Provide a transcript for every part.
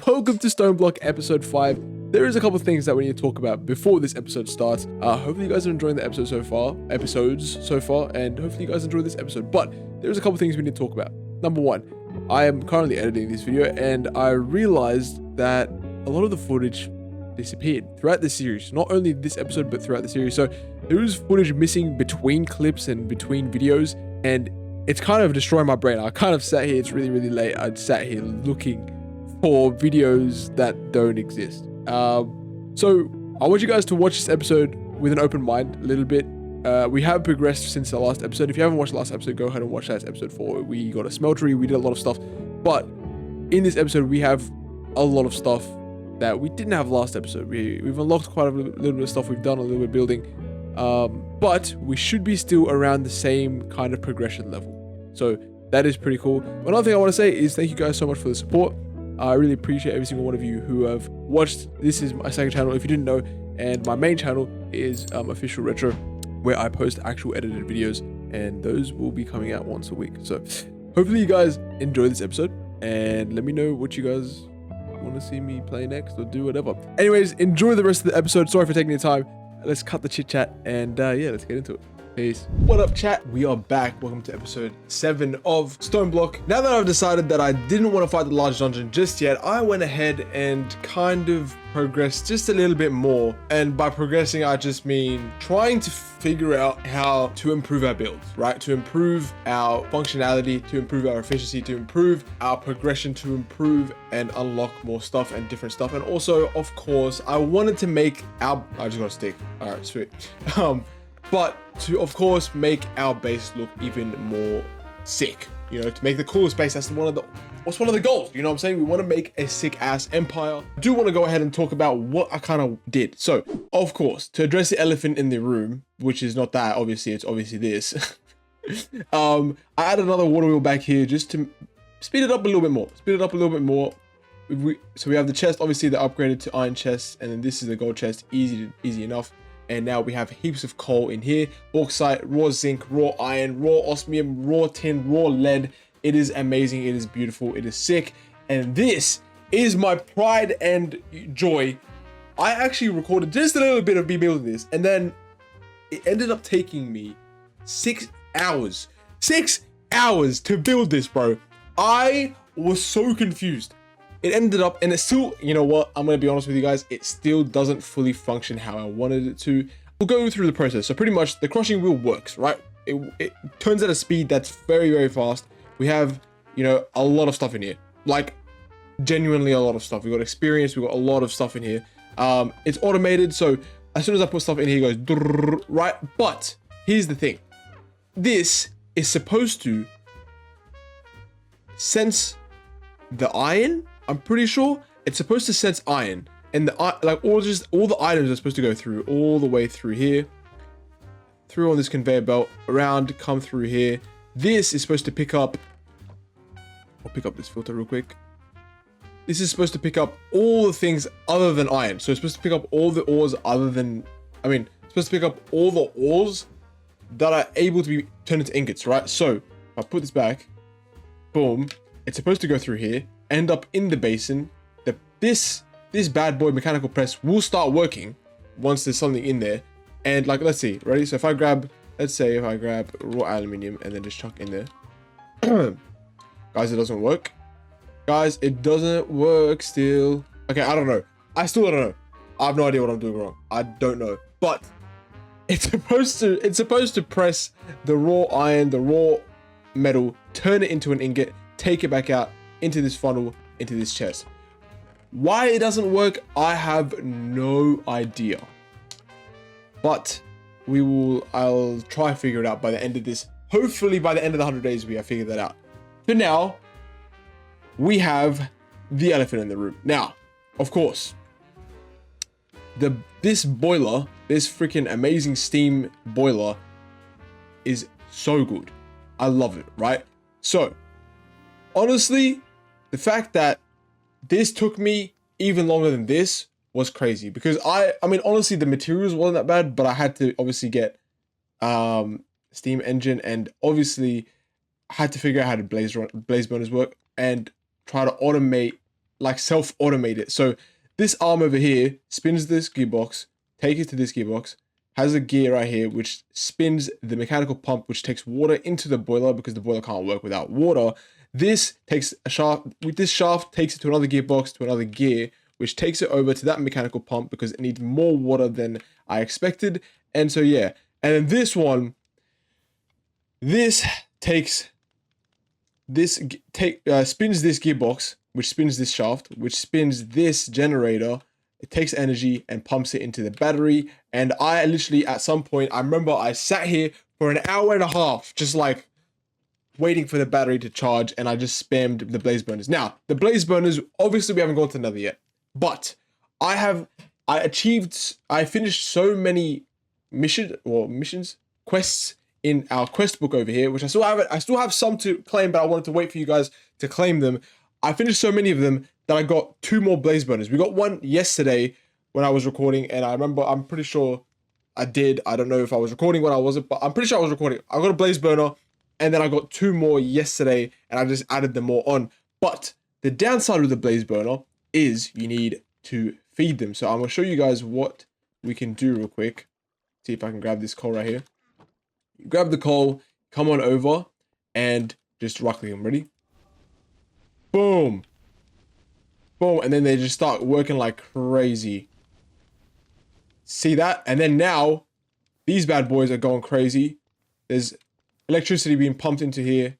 welcome to Stoneblock episode 5. There is a couple of things that we need to talk about before this episode starts. Hopefully you guys are enjoying the episodes so far, and hopefully you guys enjoy this episode. But there's a couple of things we need to talk about. Number one, I am currently editing this video, and I realized that a lot of the footage disappeared throughout the series. Not only this episode, but throughout the series. So there is footage missing between clips and between videos, and it's kind of destroying my brain. I kind of sat here, it's really, really late. I sat here looking for videos that don't exist. So I want you guys to watch this episode with an open mind a little bit. We have progressed since the last episode. If you haven't watched the last episode, go ahead and watch that. It's episode 4. We got a smeltery, we did a lot of stuff. But in this episode, we have a lot of stuff that we didn't have last episode. We've unlocked quite a little bit of stuff. We've done a little bit of building. But we should be still around the same kind of progression level. So that is pretty cool. Another thing I want to say is thank you guys so much for the support. I really appreciate every single one of you who have watched. This is my second channel, if you didn't know, and my main channel is Official Retro, where I post actual edited videos, and those will be coming out once a week. So hopefully you guys enjoy this episode, and let me know what you guys want to see me play next or do whatever. Anyways, enjoy the rest of the episode. Sorry for taking your time. Let's cut the chit chat, and yeah, let's get into it. Peace. What up, chat? We are back. Welcome to episode 7 of Stoneblock. Now that I've decided that I didn't want to fight the large dungeon just yet, I went ahead and kind of progressed just a little bit more. And by progressing, I just mean trying to figure out how to improve our builds, right? To improve our functionality, to improve our efficiency, to improve our progression, to improve and unlock more stuff and different stuff. And also, of course, I wanted to make our... I just got a stick. All right, sweet. But to, of course, make our base look even more sick, you know, to make the coolest base. That's one of the goals, you know what I'm saying? We want to make a sick ass empire. I do want to go ahead and talk about what I kind of did. So, of course, to address the elephant in the room, which is not that, obviously, it's obviously this. I added another water wheel back here just to speed it up a little bit more. So we have the chest, obviously, the upgraded to iron chest, and then this is the gold chest, easy enough. And now we have heaps of coal in here, bauxite, raw zinc, raw iron, raw osmium, raw tin, raw lead. It is amazing. It is beautiful. It is sick. And this is my pride and joy. I actually recorded just a little bit of me building this, and then it ended up taking me 6 hours. 6 hours to build this, bro. I was so confused. It ended up, and it still, you know what, I'm going to be honest with you guys, it still doesn't fully function how I wanted it to. We'll go through the process. So pretty much the crushing wheel works, right? It turns at a speed that's very, very fast. We have, you know, a lot of stuff in here, like genuinely a lot of stuff. We got experience. We got a lot of stuff in here. It's automated. So as soon as I put stuff in here, it goes, right? But here's the thing. This is supposed to sense the iron. I'm pretty sure it's supposed to sense iron, and like all the items are supposed to go through all the way through here, through on this conveyor belt, around, come through here. This is supposed to pick up. I'll pick up this filter real quick. This is supposed to pick up all the things other than iron. So it's supposed to pick up all the ores other than, it's supposed to pick up all the ores that are able to be turned into ingots, right? So if I put this back, boom, it's supposed to go through here, end up in the basin. This bad boy mechanical press will start working once there's something in there. And like, let's see, ready? So if I grab, let's say if I grab raw aluminium and then just chuck in there. Guys, it doesn't work. Guys, it doesn't work still. Okay, I don't know. I still don't know. I have no idea what I'm doing wrong. I don't know. But it's supposed to press the raw iron, the raw metal, turn it into an ingot, take it back out into this funnel, into this chest. Why it doesn't work, I have no idea. But I'll try and figure it out by the end of this. Hopefully by the end of the 100 days, we have figured that out. For now, we have the elephant in the room. Now, of course, this boiler, this freaking amazing steam boiler is so good. I love it, right? So, honestly, the fact that this took me even longer than this was crazy, because I mean, honestly, the materials wasn't that bad, but I had to obviously get steam engine, and obviously had to figure out how to blaze burners work and try to automate like self-automate it. So this arm over here spins this gearbox, take it to this gearbox, has a gear right here, which spins the mechanical pump, which takes water into the boiler because the boiler can't work without water. This takes a shaft, with this shaft takes it to another gearbox, to another gear, which takes it over to that mechanical pump because it needs more water than I expected. And so, yeah. And then this one, this takes this, spins this gearbox, which spins this shaft, which spins this generator. It takes energy and pumps it into the battery. And I literally, at some point, I remember I sat here for an hour and a half, just like waiting for the battery to charge, and I just spammed the blaze burners. Now, the blaze burners, obviously we haven't gone to nether yet, but I finished so many quests in our quest book over here, which I still have some to claim, but I wanted to wait for you guys to claim them. I finished so many of them that I got 2 more blaze burners. We got one yesterday when I was recording, and I'm pretty sure I did. I don't know if I was recording when I wasn't, but I'm pretty sure I was recording. I got a blaze burner, and then I got 2 more yesterday, and I just added them more on. But the downside with the blaze burner is you need to feed them. So I'm gonna show you guys what we can do real quick. See if I can grab this coal right here. You grab the coal, come on over, and just right click them. Ready? Boom. Boom. And then they just start working like crazy. See that? And then now, these bad boys are going crazy. There's electricity being pumped into here.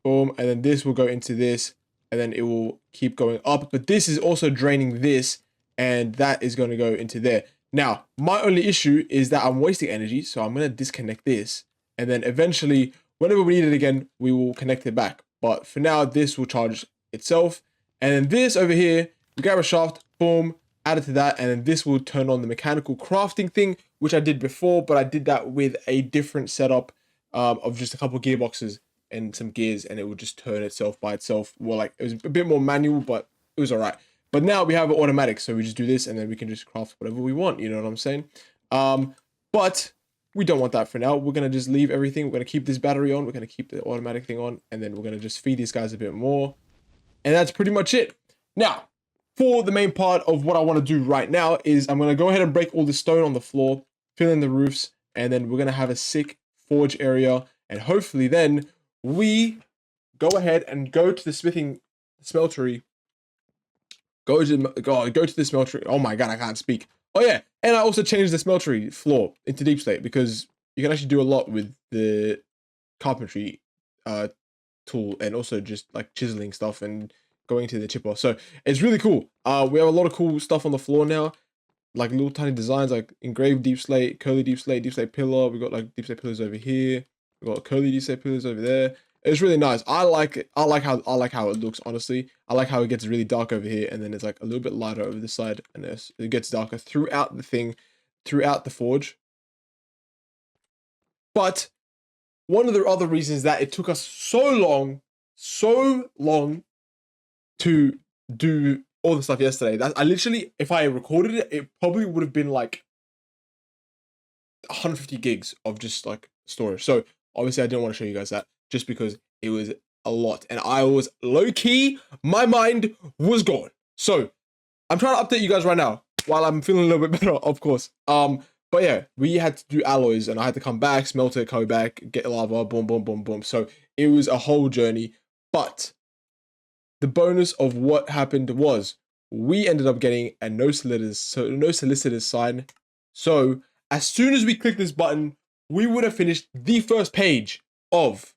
Boom. And then this will go into this. And then it will keep going up. But this is also draining this. And that is going to go into there. Now, my only issue is that I'm wasting energy. So I'm going to disconnect this. And then eventually, whenever we need it again, we will connect it back. But for now, this will charge itself. And then this over here, we grab a shaft. Boom. Add it to that. And then this will turn on the mechanical crafting thing, which I did before. But I did that with a different setup of just a couple of gearboxes and some gears. And it would just turn itself by itself. Well, like it was a bit more manual, but it was all right. But now we have it automatic, so we just do this and then we can just craft whatever we want, you know what I'm saying? But we don't want that for now. We're going to just leave everything. We're going to keep this battery on. We're going to keep the automatic thing on, and then we're going to just feed these guys a bit more. And that's pretty much it. Now, for the main part of what I want to do right now is I'm going to go ahead and break all the stone on the floor, fill in the roofs, and then we're going to have a sick forge area. And hopefully then we go ahead and go to the smeltery. Go to the smeltery. Oh my god, I can't speak. Oh yeah, and I also changed the smeltery floor into deep slate because you can actually do a lot with the carpentry tool, and also just like chiseling stuff and going to the chipper. So it's really cool. We have a lot of cool stuff on the floor now, like little tiny designs like engraved deep slate, curly deep slate pillar. We got like deep slate pillars over here. We got curly deep slate pillars over there. It's really nice. I like it. I like how it looks, honestly. I like how it gets really dark over here, and then it's like a little bit lighter over this side, and it gets darker throughout the thing, throughout the forge. But one of the other reasons that it took us so long to do all the stuff yesterday, that I literally, if I recorded it, it probably would have been like 150 gigs of just like storage. So obviously I didn't want to show you guys that, just because it was a lot, and I was low-key, my mind was gone. So I'm trying to update you guys right now while I'm feeling a little bit better, of course. But yeah, we had to do alloys, and I had to come back, smelt it, come back, get lava, boom, boom, boom, boom. So it was a whole journey. But the bonus of what happened was we ended up getting a no solicitors sign. So as soon as we click this button, we would have finished the first page of.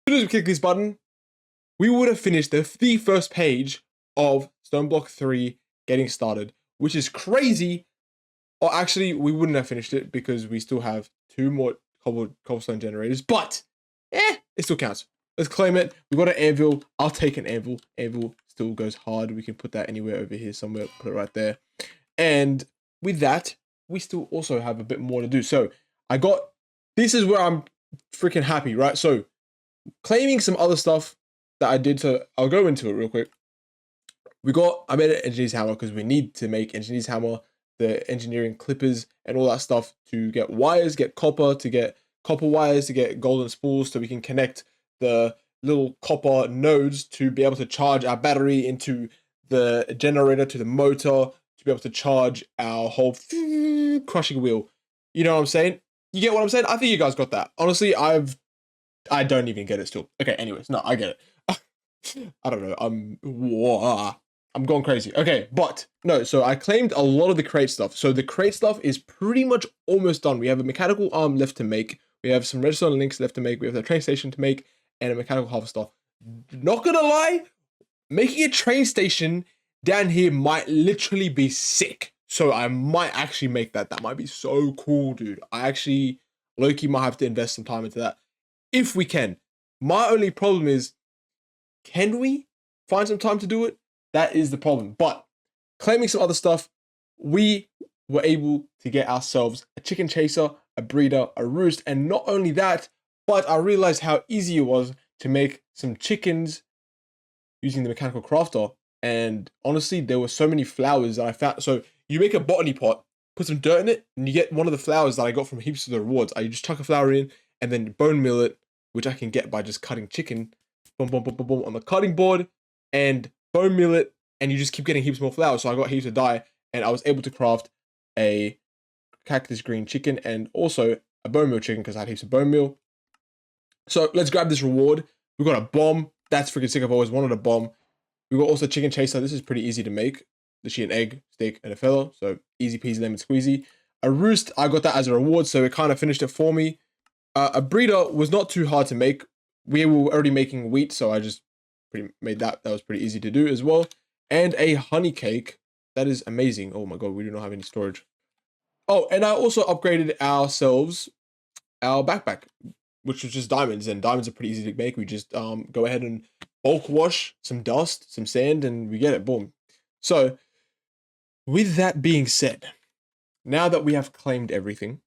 As soon as we click this button, we would have finished the first page of Stone Block 3 getting started, which is crazy. Or actually, we wouldn't have finished it because we still have 2 more cobblestone generators, but it still counts. Let's claim it. We got an anvil. I'll take an anvil. Anvil still goes hard. We can put that anywhere over here somewhere. Put it right there. And with that, we still also have a bit more to do. So this is where I'm freaking happy, right? So claiming some other stuff that I did, so I'll go into it real quick. I made an engineer's hammer because we need to make engineer's hammer, the engineering clippers and all that stuff to get wires, get copper wires, to get golden spools, so we can connect the little copper nodes to be able to charge our battery into the generator to the motor to be able to charge our whole crushing wheel. You know what I'm saying? You get what I'm saying? I think you guys got that. Honestly, I don't even get it still. Okay, anyways, no, I get it. I don't know. I'm going crazy. Okay, but no, so I claimed a lot of the crate stuff. So the crate stuff is pretty much almost done. We have a mechanical arm left to make. We have some redstone links left to make. We have the train station to make and a mechanical harvester. Not gonna lie, making a train station down here might literally be sick. So I might actually make that. That might be so cool, dude. I actually, low-key, might have to invest some time into that. If we can. My only problem is, can we find some time to do it? That is the problem. But claiming some other stuff, we were able to get ourselves a chicken chaser, a breeder, a roost, and not only that, but I realized how easy it was to make some chickens using the mechanical crafter. And honestly, there were so many flowers that I found. So you make a botany pot, put some dirt in it, and you get one of the flowers that I got from heaps of the rewards. I just chuck a flower in and then bone meal it, which I can get by just cutting chicken, boom, boom, boom, boom, boom, on the cutting board, and bone meal it, and you just keep getting heaps more flowers. So I got heaps of dye, and I was able to craft a cactus green chicken and also a bone meal chicken because I had heaps of bone meal. So let's grab this reward. We got a bomb. That's freaking sick. I've always wanted a bomb. We got also chicken chaser. This is pretty easy to make. Literally an egg, steak, and a feather. So easy peasy lemon squeezy. A roost, I got that as a reward, so it kind of finished it for me. A breeder was not too hard to make. We were already making wheat, so I just made that. That was pretty easy to do as well. And a honey cake. That is amazing. Oh my god, we do not have any storage. Oh, and I also upgraded ourselves our backpack, which was just diamonds, and diamonds are pretty easy to make. We just go ahead and bulk wash some dust, some sand, and we get it. Boom. So, with that being said, now that we have claimed everything,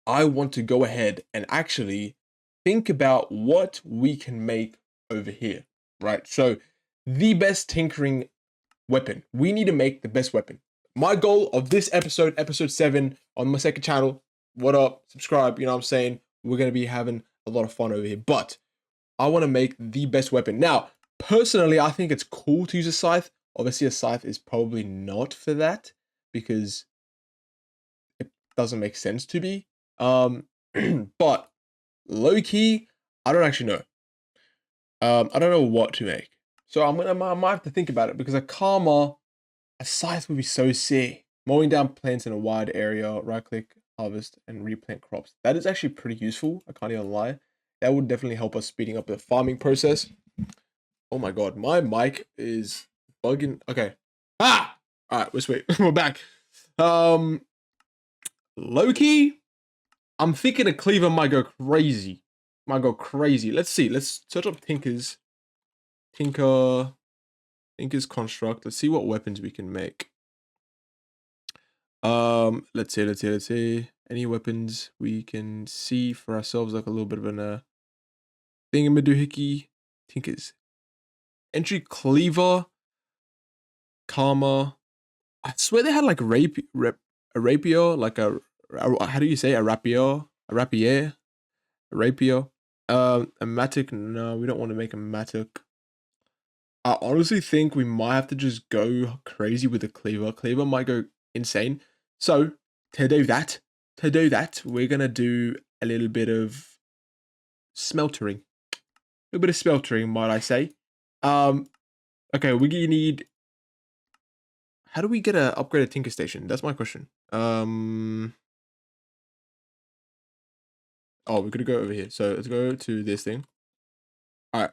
I want to go ahead and actually think about what we can make over here, right? So, the best tinkering weapon. We need to make the best weapon. My goal of this episode, episode 7, on my second channel, what up, subscribe, you know what I'm saying? We're going to be having a lot of fun over here, but I want to make the best weapon. Now, personally, I think it's cool to use a scythe. Obviously, a scythe is probably not for that because it doesn't make sense to be. But low-key, I don't actually know. I don't know what to make. So I might have to think about it because a scythe would be so sick. Mowing down plants in a wide area, right-click, harvest, and replant crops. That is actually pretty useful. I can't even lie. That would definitely help us speeding up the farming process. Oh my god, my mic is bugging. Okay. Ah! Alright, we're sweet. We're back. Low-key, I'm thinking a cleaver might go crazy. Let's see. Let's search up Tinker's construct. Let's see what weapons we can make. Let's see. Any weapons we can see for ourselves, like a little bit of an thingamadoohickey. Tinkers. Entry cleaver. Karma. I swear they had like a rapier, like a how do you say a rapier? A rapier? A rapier. A mattock. No, we don't want to make a mattock. I honestly think we might have to just go crazy with the cleaver. Cleaver might go insane. So to do that, we're gonna do a little bit of smeltering. A little bit of smeltering, might I say. Okay, we need. How do we get a upgraded Tinker Station? That's my question. Oh, we're gonna go over here. So let's go to this thing. All right.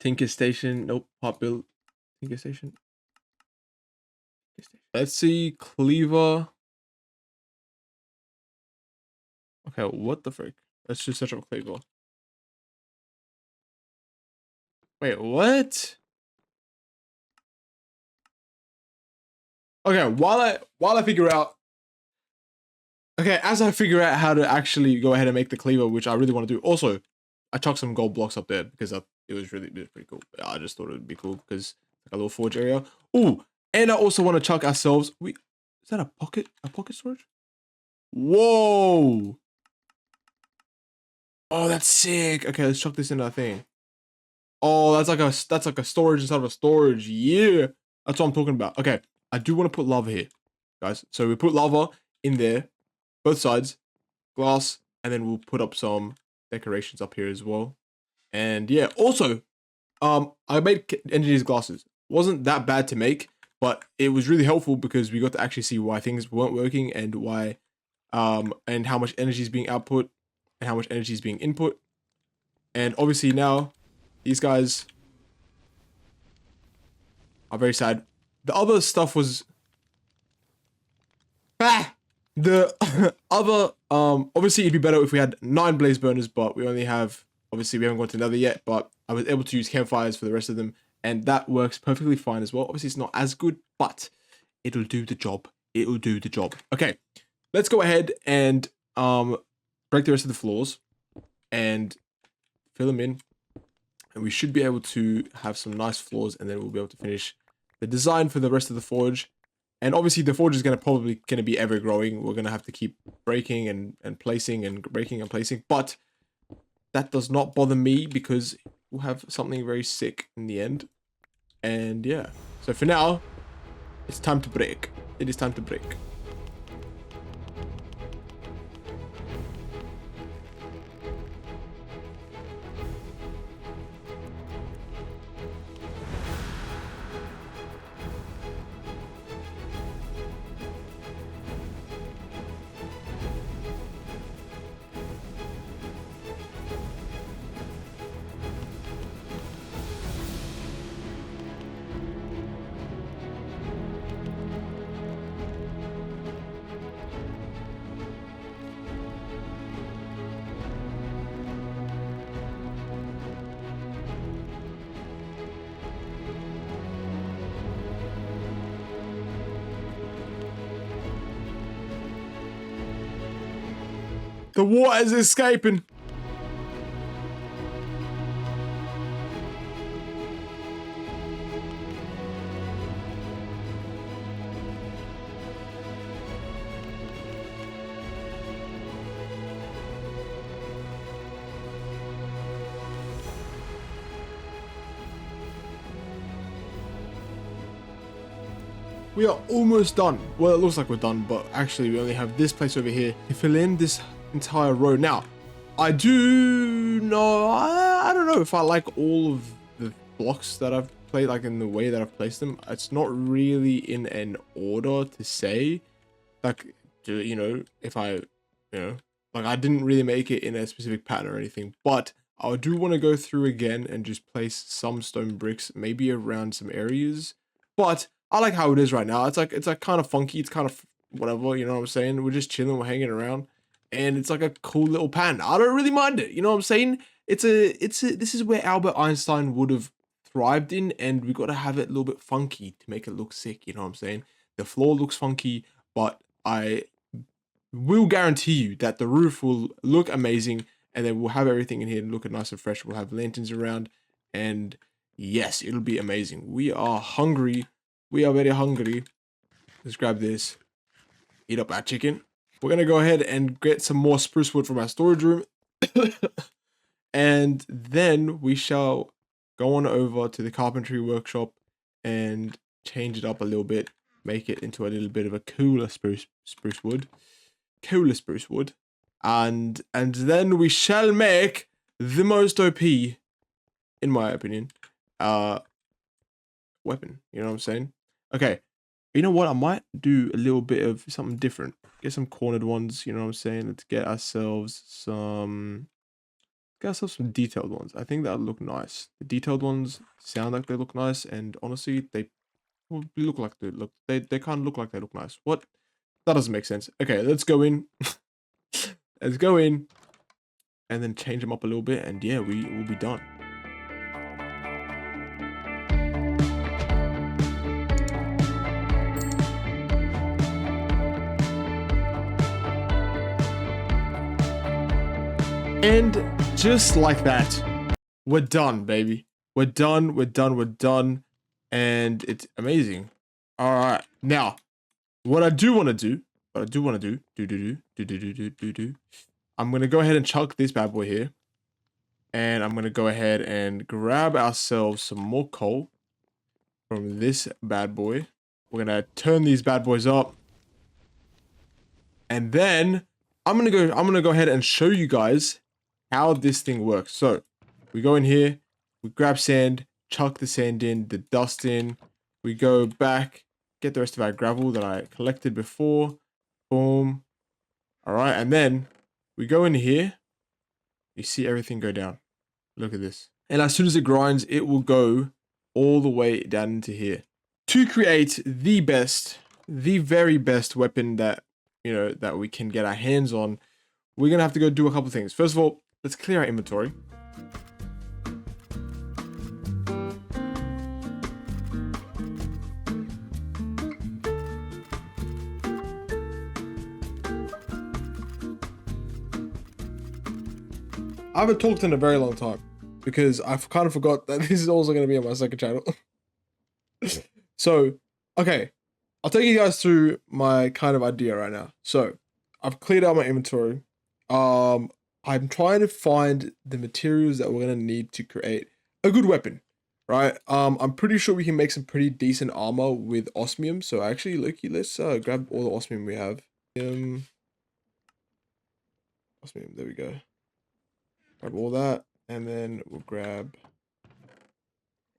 Tinker Station. Nope. Hot build. Tinker Station. Let's see. Cleaver. Okay, what the frick? Let's just search up Cleaver. Wait, what? Okay, while I figure out. Okay, as I figure out how to actually go ahead and make the cleaver, which I really want to do. Also, I chucked some gold blocks up there because it was pretty cool. I just thought it would be cool because like a little forge area. Ooh, and I also want to chuck ourselves. Is that a pocket storage? Whoa! Oh, that's sick. Okay, let's chuck this in that thing. Oh, that's like a storage inside of a storage. Yeah, that's what I'm talking about. Okay, I do want to put lava here, guys. So we put lava in there, both sides, glass, and then we'll put up some decorations up here as well. And yeah, also, I made engineer's glasses. Wasn't that bad to make, but it was really helpful because we got to actually see why things weren't working and why, and how much energy is being output and how much energy is being input. And obviously now, these guys are very sad. The other stuff was, the other, obviously it'd be better if we had 9 blaze burners, but we only have, obviously we haven't gone to another yet, but I was able to use campfires for the rest of them, and that works perfectly fine as well. Obviously it's not as good, but it'll do the job. It'll do the job. Okay, let's go ahead and break the rest of the floors and fill them in, and we should be able to have some nice floors, and then we'll be able to finish the design for the rest of the forge. And obviously the forge is probably gonna be ever growing. We're gonna have to keep breaking and placing and breaking and placing, but that does not bother me because we'll have something very sick in the end. And yeah, so for now, it's time to break. It is time to break. The water is escaping. We are almost done. Well, it looks like we're done, but actually we only have this place over here to fill in this entire row. Now, I do know, I don't know if I like all of the blocks that I've played, like in the way that I've placed them. It's not really in an order to say, like, you know, if I, you know, like I didn't really make it in a specific pattern or anything, but I do want to go through again and just place some stone bricks, maybe around some areas, but I like how it is right now. It's like kind of funky. It's kind of whatever, you know what I'm saying? We're just chilling, we're hanging around, and it's like a cool little pattern. I don't really mind it. You know what I'm saying? This is where Albert Einstein would have thrived in, and we got to have it a little bit funky to make it look sick. You know what I'm saying? The floor looks funky, but I will guarantee you that the roof will look amazing, and then we'll have everything in here look nice and fresh. We'll have lanterns around, and yes, it'll be amazing. We are hungry. We are very hungry. Let's grab this. Eat up our chicken. We're going to go ahead and get some more spruce wood from our storage room. And then we shall go on over to the carpentry workshop and change it up a little bit. Make it into a little bit of a cooler spruce wood. Cooler spruce wood. And then we shall make the most OP, in my opinion, weapon. You know what I'm saying? Okay, you know what? I might do a little bit of something different. Get some cornered ones, you know what I'm saying? Let's get ourselves some detailed ones. I think that'll look nice. The detailed ones sound like they look nice, and honestly, they probably look like they kind of look like they look nice. What? That doesn't make sense. Okay, let's go in. Let's go in, and then change them up a little bit, and yeah, we will be done. And just like that, we're done, baby. We're done. And it's amazing. All right. Now, what I do want to do, I'm going to go ahead and chuck this bad boy here. And I'm going to go ahead and grab ourselves some more coal from this bad boy. We're going to turn these bad boys up. And then I'm going to go ahead and show you guys how this thing works. So we go in here, we grab sand, chuck the sand in, the dust in. We go back, get the rest of our gravel that I collected before. Boom. All right. And then we go in here. You see everything go down. Look at this. And as soon as it grinds, it will go all the way down into here. To create the best, the very best weapon that, you know, that we can get our hands on, we're going to have to go do a couple things. First of all, let's clear our inventory. I haven't talked in a very long time because I've kind of forgot that this is also going to be on my second channel. So, okay, I'll take you guys through my kind of idea right now. So, I've cleared out my inventory. I'm trying to find the materials that we're going to need to create a good weapon, right? I'm pretty sure we can make some pretty decent armor with osmium. So, actually, let's grab all the osmium we have. Osmium, there we go. Grab all that, and then we'll grab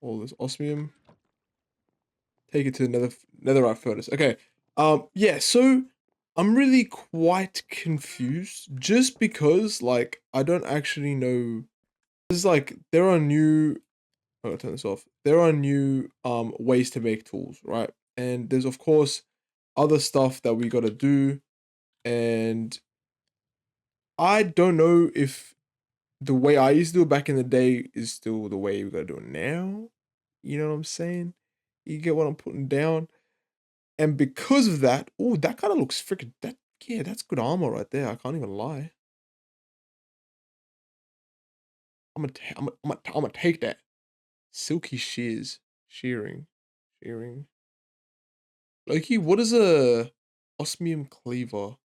all this osmium. Take it to the netherite furnace. Okay. Yeah, so I'm really quite confused just because, like, I don't actually know. There's like, there are new, I'll turn this off. There are new ways to make tools, right? And there's, of course, other stuff that we got to do. And I don't know if the way I used to do it back in the day is still the way we got to do it now. You know what I'm saying? You get what I'm putting down? And because of that, oh, that kind of looks freaking, yeah, that's good armor right there. I can't even lie. I'm gonna take that. Silky shearing. Loki, what is a osmium cleaver?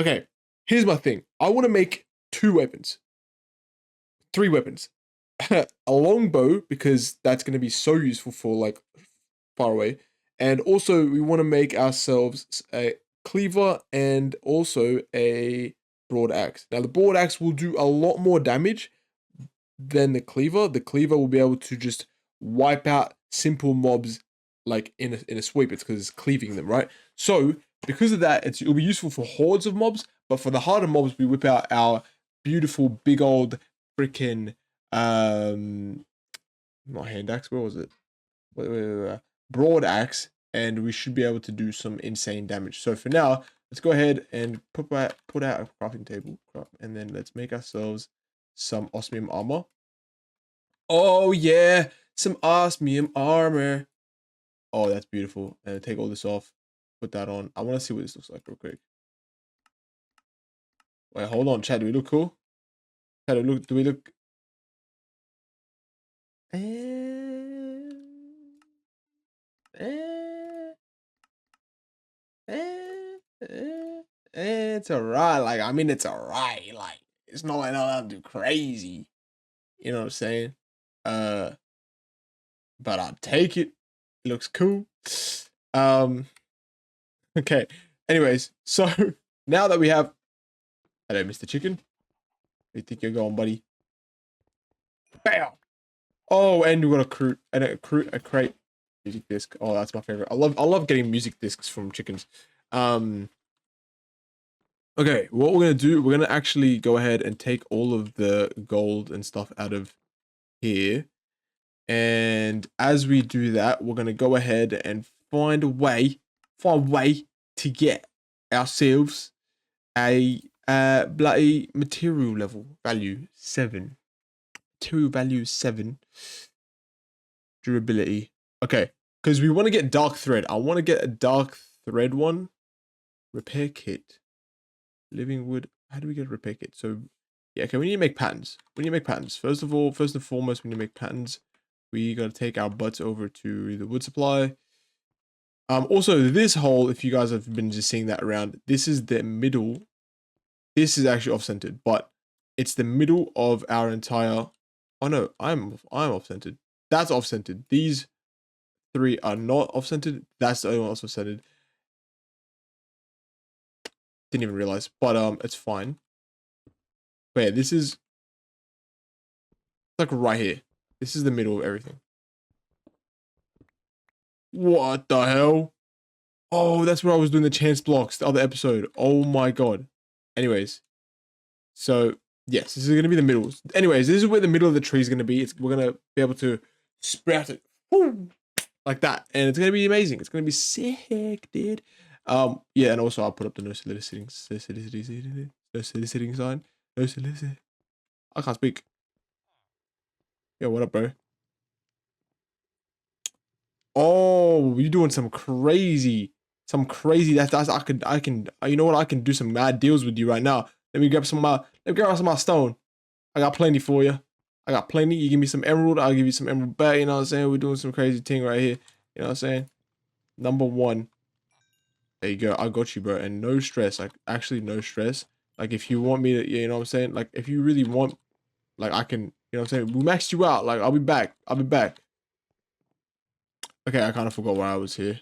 Okay, here's my thing. I want to make 2 weapons. 3 weapons. A longbow, because that's going to be so useful for, like, far away. And also, we want to make ourselves a cleaver and also a broad axe. Now, the broad axe will do a lot more damage than the cleaver. The cleaver will be able to just wipe out simple mobs, like, in a sweep. It's because it's cleaving them, right? So, because of that, it'll be useful for hordes of mobs, but for the harder mobs, we whip out our beautiful, big old freaking, not hand axe, where was it? Wait. Broad axe, and we should be able to do some insane damage. So for now, let's go ahead and put out a crafting table, and then let's make ourselves some osmium armor. Oh yeah, some osmium armor. Oh, that's beautiful. And take all this off, put that on. I want to see what this looks like real quick. Wait, hold on, chat. Do we look cool? Chat, do we look? It's alright. Like, I mean, it's alright. Like, it's not like I'm too crazy. You know what I'm saying? But I'll take it. It looks cool. Okay. Anyways, so now that we have, hello, Mr. Chicken. Where do you think you're going, buddy? Bam. Oh, and we got a crate music disc. Oh, that's my favorite. I love getting music discs from chickens. Okay, what we're gonna do, we're gonna actually go ahead and take all of the gold and stuff out of here. And as we do that, we're gonna go ahead and find a way to get ourselves a bloody material level value 7. Material value 7. Durability. Okay, because we want to get dark thread. I want to get a dark thread one. Repair kit. Living wood. How do we get a repair kit? So, yeah, okay, we need to make patterns. First and foremost, we need to make patterns. We got to take our butts over to the wood supply. Also, this hole, if you guys have been just seeing that around, this is the middle. This is actually off-centered, but it's the middle of our entire. Oh no, I'm off-centered. That's off-centered. These 3 are not off-centered. That's the only one that's off-centered. Didn't even realize, but it's fine. But yeah, this is like right here. This is the middle of everything. What the hell? Oh, that's where I was doing the chance blocks, the other episode. Oh my god. Anyways, so yes, this is gonna be the middle. Anyways, this is where the middle of the tree is gonna be. We're gonna be able to sprout it like that, and it's gonna be amazing. It's gonna be sick, dude. Yeah, and also I'll put up the no soliciting sign. No soliciting. I can't speak. Yo, what up, bro? Oh, you're doing some crazy. That's I can. You know what? I can do some mad deals with you right now. Let me grab some of my stone. I got plenty for you. I got plenty. You give me some emerald, I'll give you some emerald back. You know what I'm saying? We're doing some crazy thing right here. You know what I'm saying? Number 1. There you go. I got you, bro. And no stress. Like, actually, no stress. Like, if you want me to, you know what I'm saying? Like, if you really want, like, I can, you know what I'm saying? We maxed you out. Like, I'll be back. Okay, I kind of forgot why I was here.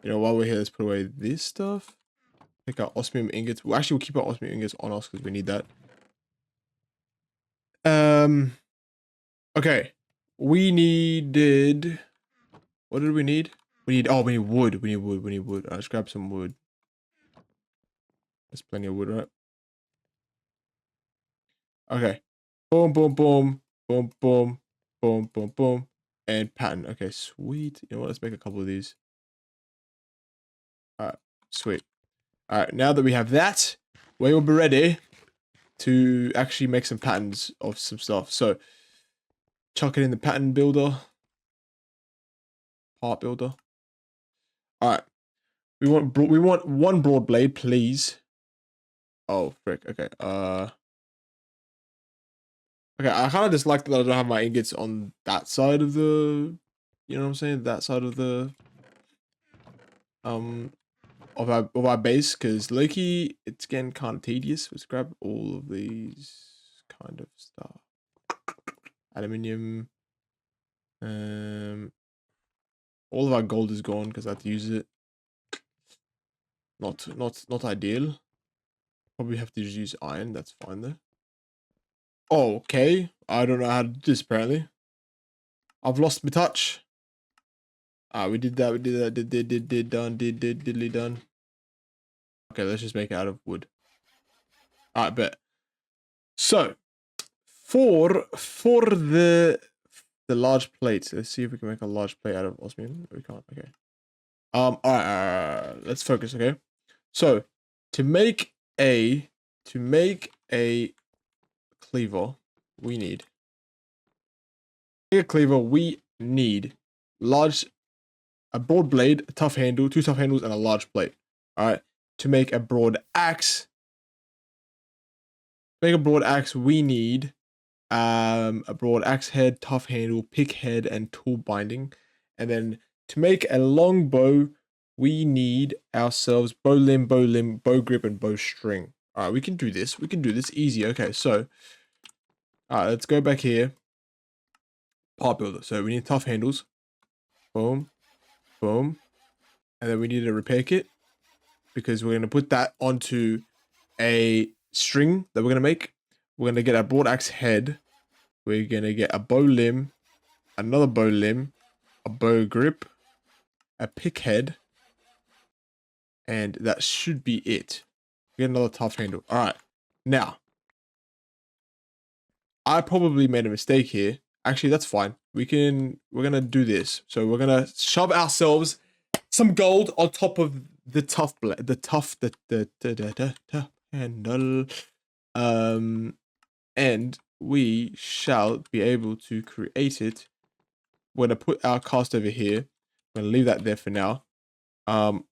You know, while we're here, let's put away this stuff. Pick our osmium ingots. Well, actually, we'll keep our osmium ingots on us because we need that. Okay. We needed... What did we need? We need wood. We need wood. Let's grab some wood. There's plenty of wood, right? Okay. Boom, boom, boom. Boom, boom. Boom, boom, boom. And pattern. Okay, sweet. You know what? Let's make a couple of these. Alright, sweet. Alright, now that we have that, we will be ready to actually make some patterns of some stuff. So, chuck it in the pattern builder. Part builder. Alright. We want 1 broad blade, please. Oh, frick. Okay. Okay, I kind of dislike that I don't have my ingots on that side of the... You know what I'm saying? That side of the... Of our base, because low-key, it's getting kind of tedious. Let's grab all of these kind of stuff. Aluminium. All of our gold is gone because I had to use it. Not ideal. Probably have to just use iron. That's fine though. Oh, okay. I don't know how to do this apparently. I've lost my touch. We did that. Diddly done. Okay, let's just make it out of wood. Alright, bet. So, for the large plate, let's see if we can make a large plate out of osmium. We can't. Okay. Alright, let's focus. Okay. So, to make a cleaver, we need a broad blade, a tough handle, 2 tough handles, and a large plate. Alright. To make a broad axe, we need a broad axe head, tough handle, pick head, and tool binding. And then to make a long bow, we need ourselves bow limb, bow grip, and bow string. Alright, we can do this. We can do this easy. Okay, so alright, let's go back here. Part builder. So we need tough handles. Boom. Boom. And then we need a repair kit, because we're going to put that onto a string that we're going to make. We're going to get a broad axe head. We're going to get a bow limb, another bow limb, a bow grip, a pick head, and that should be it. Get another tough handle. All right. Now, I probably made a mistake here. Actually, that's fine. We're going to do this. So we're going to shove ourselves some gold on top of the tough handle. And we shall be able to create it. We're going to put our cast over here. I'm going to leave that there for now. I'm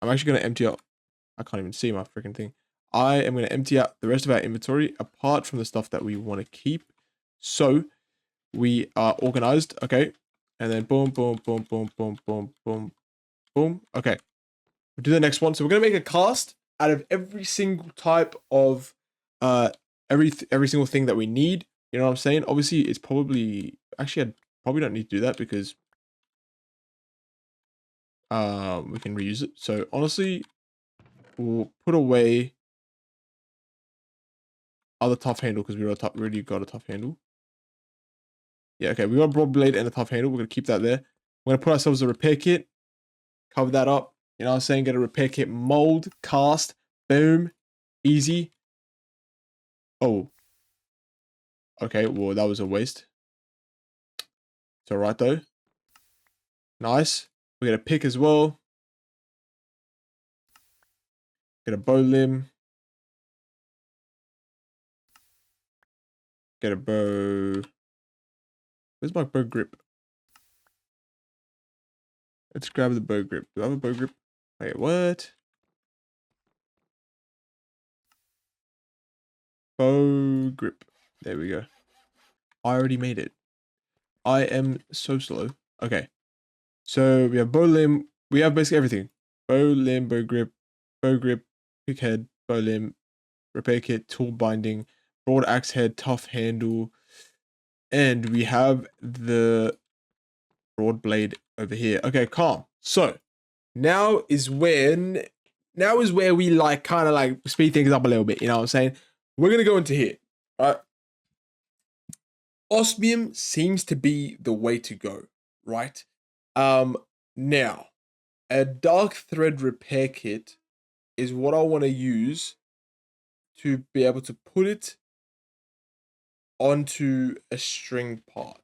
actually going to empty out. I can't even see my freaking thing. I am going to empty out the rest of our inventory apart from the stuff that we want to keep. So we are organized. Okay. And then boom, boom, boom, boom, boom, boom, boom, boom. Okay. We'll do the next one. So we're going to make a cast. out of every single type of every single thing that we need. You know what I'm saying? Obviously, it's probably actually I probably don't need to do that because we can reuse it. So honestly, we'll put away other tough handle because we already got a tough handle. Yeah, okay, we got a broad blade and a tough handle. We're gonna keep that there. We're gonna put ourselves a repair kit, cover that up. You know what I'm saying? Get a repair kit, mold, cast, boom, easy. Oh, okay, well, that was a waste. It's all right, though. Nice. We get a pick as well. Get a bow limb. Get a bow. Where's my bow grip? Let's grab the bow grip. Do I have a bow grip? Wait, what? Bow grip. There we go. I already made it. I am so slow. Okay. So we have bow limb. We have basically everything. Bow limb, bow grip, pick head, bow limb, repair kit, tool binding, broad axe head, tough handle. And we have the broad blade over here. Okay, calm. So now is when we like kind of like speed things up a little bit. You know what I'm saying? We're gonna go into here. All right. Osmium seems to be the way to go, right? Now, a dark thread repair kit is what I want to use to be able to put it onto a string part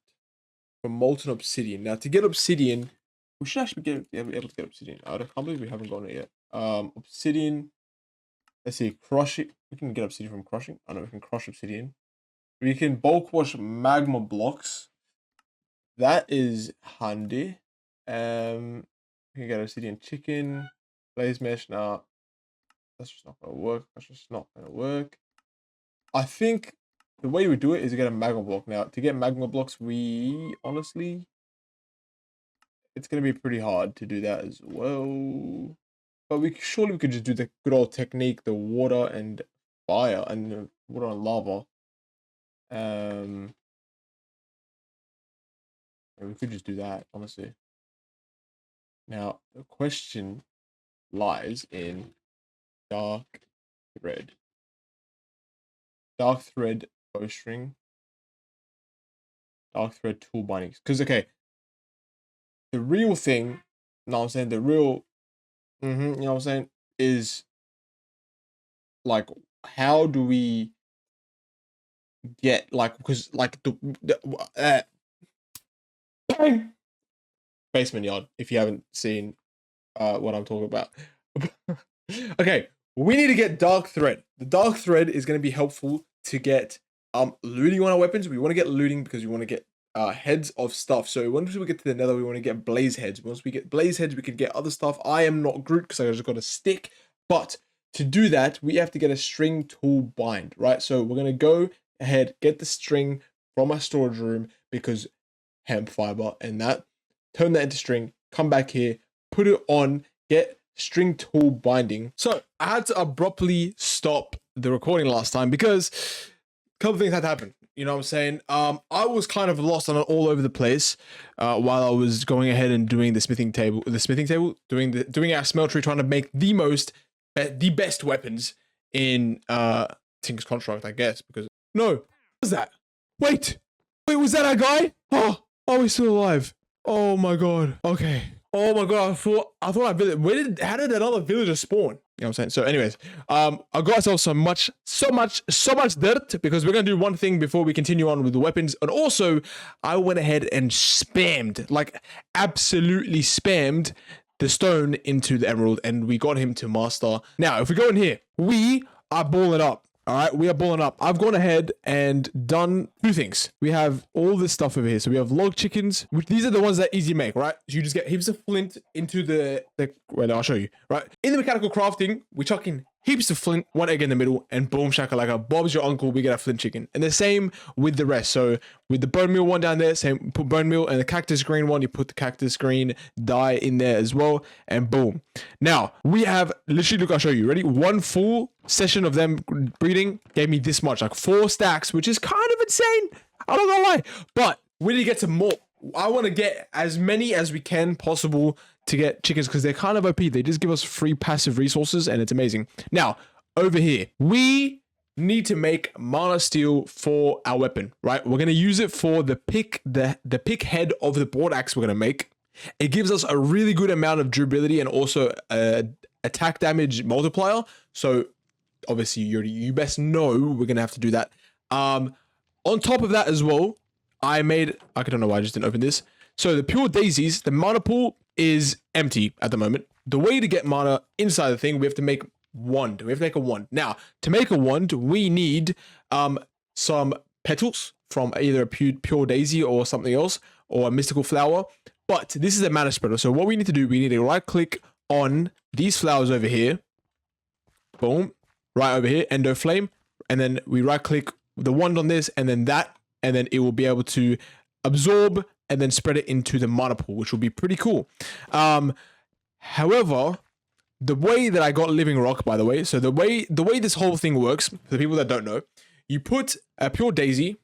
from molten obsidian. Now, to get obsidian, we should actually be able to get obsidian. I can't believe we haven't gotten it yet. Obsidian. Let's see, crush it. We can get obsidian from crushing. I know we can crush obsidian. We can bulk wash magma blocks. That is handy. We can get obsidian chicken, blaze mesh. Now, that's just not gonna work. That's just not gonna work. I think the way we do it is to get a magma block. Now, to get magma blocks, we honestly, it's gonna be pretty hard to do that as well. But surely we could just do the good old technique, the water and fire and the water and lava. And we could just do that, honestly. Now, the question lies in dark thread. Dark thread bowstring. Dark thread tool bindings. Because, okay, the real thing, you know what I'm saying? The real, you know what I'm saying? Is like, how do we get, like, because, like, bang! Basement yard, if you haven't seen what I'm talking about. Okay, we need to get dark thread. The dark thread is going to be helpful to get looting on our weapons. We want to get looting because we want to get heads of stuff. So once we get to the nether, we want to get blaze heads. Once we get blaze heads, we can get other stuff. I am not Groot because I just got a stick. But to do that, we have to get a string tool bind, right? So we're going to go ahead, get the string from our storage room because hemp fiber and that. Turn that into string, come back here, put it on, get string tool binding. So I had to abruptly stop the recording last time because a couple of things had to happen. You know what I'm saying? I was kind of lost on it all over the place while I was going ahead and doing the smithing table, doing our smeltery, trying to make the best weapons in Tinker's Construct, I guess. Because no, what was that? Wait, was that our guy? Oh, he's still alive. Oh my god. Okay. Oh my god. I thought I village. How did another villager spawn? You know what I'm saying? So, anyways, I got ourselves so much dirt because we're gonna do one thing before we continue on with the weapons. And also, I went ahead and spammed, like absolutely spammed the stone into the emerald, and we got him to master. Now, if we go in here, we are balling up. All right, we are balling up. I've gone ahead and done two things. We have all this stuff over here. So we have log chickens, which these are the ones that are easy to make, right? So you just get heaps of flint into the well, I'll show you, right? In the mechanical crafting, we chuck in heaps of flint, 1 egg in the middle, and boom shakalaka, Bob's your uncle, we get a flint chicken. And the same with the rest. So with the bone meal one down there, same, put bone meal, and the cactus green one, you put the cactus green dye in there as well, and boom. Now we have literally, look, I'll show you. Ready? 1 full session of them breeding gave me this much, like 4 stacks, which is kind of insane. I don't gonna lie, but we need to get some more. I want to get as many as we can possible to get chickens because they're kind of OP. They just give us free passive resources and it's amazing. Now, over here, we need to make mana steel for our weapon, right? We're going to use it for the pick, the pick head of the broad axe we're going to make. It gives us a really good amount of durability and also attack damage multiplier. So obviously you best know we're going to have to do that. On top of that as well, I don't know why I just didn't open this. So the pure daisies, the mana pool is empty at the moment. The way to get mana inside the thing, we have to make wand. We have to make a wand. Now, to make a wand, we need some petals from either a pure daisy or something else, or a mystical flower. But this is a mana spreader. So what we need to do, we need to right click on these flowers over here. Boom. Right over here, endo flame. And then we right click the wand on this and then that. And then it will be able to absorb and then spread it into the mana pool, which will be pretty cool. However, the way that I got living rock, by the way, so the way this whole thing works, for the people that don't know, you put a pure daisy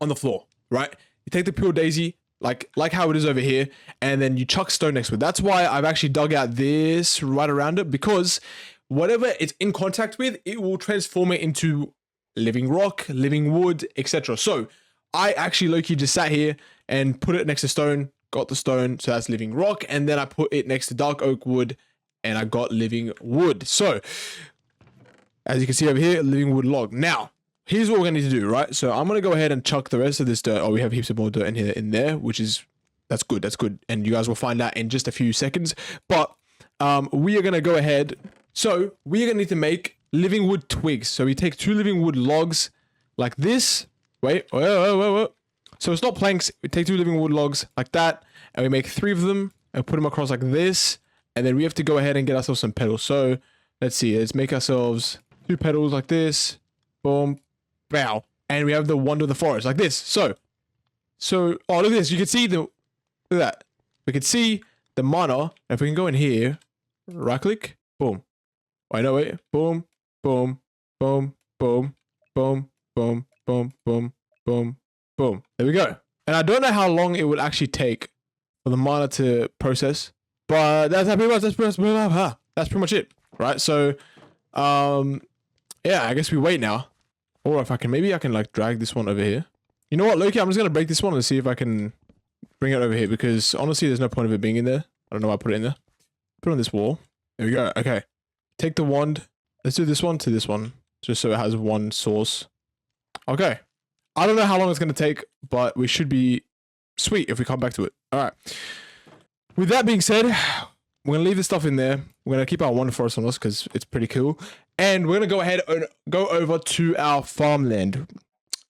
on the floor, right? You take the pure daisy, like how it is over here, and then you chuck stone next to it. That's why I've actually dug out this right around it, because whatever it's in contact with, it will transform it into living rock, living wood, etc. So I actually low-key just sat here and put it next to stone, got the stone, so that's living rock, and then I put it next to dark oak wood, and I got living wood. So, as you can see over here, living wood log. Now, here's what we're gonna need to do, right? So I'm gonna go ahead and chuck the rest of this dirt. Oh, we have heaps of more dirt in there, which is, that's good, and you guys will find that in just a few seconds. But we are gonna go ahead, so we are gonna need to make living wood twigs. So we take 2 living wood logs like this. Wait. So it's not planks. We take 2 living wood logs like that, and we make 3 of them and put them across like this. And then we have to go ahead and get ourselves some petals. So let's see. Let's make ourselves 2 petals like this. Boom. Bow. And we have the wand of the forest like this. So oh, look at this. You can see look at that. We can see the mana. If we can go in here, right click, boom. I know it. Boom, boom, boom, boom, boom, boom, boom, boom, boom, boom. There we go. And I don't know how long it would actually take for the mana to process, but that's pretty much it, right? So, yeah, I guess we wait now. Or if I can, maybe I can like drag this one over here. You know what, Loki? I'm just gonna break this one and see if I can bring it over here, because honestly, there's no point of it being in there. I don't know why I put it in there. Put it on this wall. There we go. Okay. Take the wand. Let's do this one to this one, just so it has one source. Okay. I don't know how long it's going to take, but we should be sweet if we come back to it. All right. With that being said, we're going to leave this stuff in there. We're going to keep our wonder forest on us because it's pretty cool. And we're going to go ahead and go over to our farmland.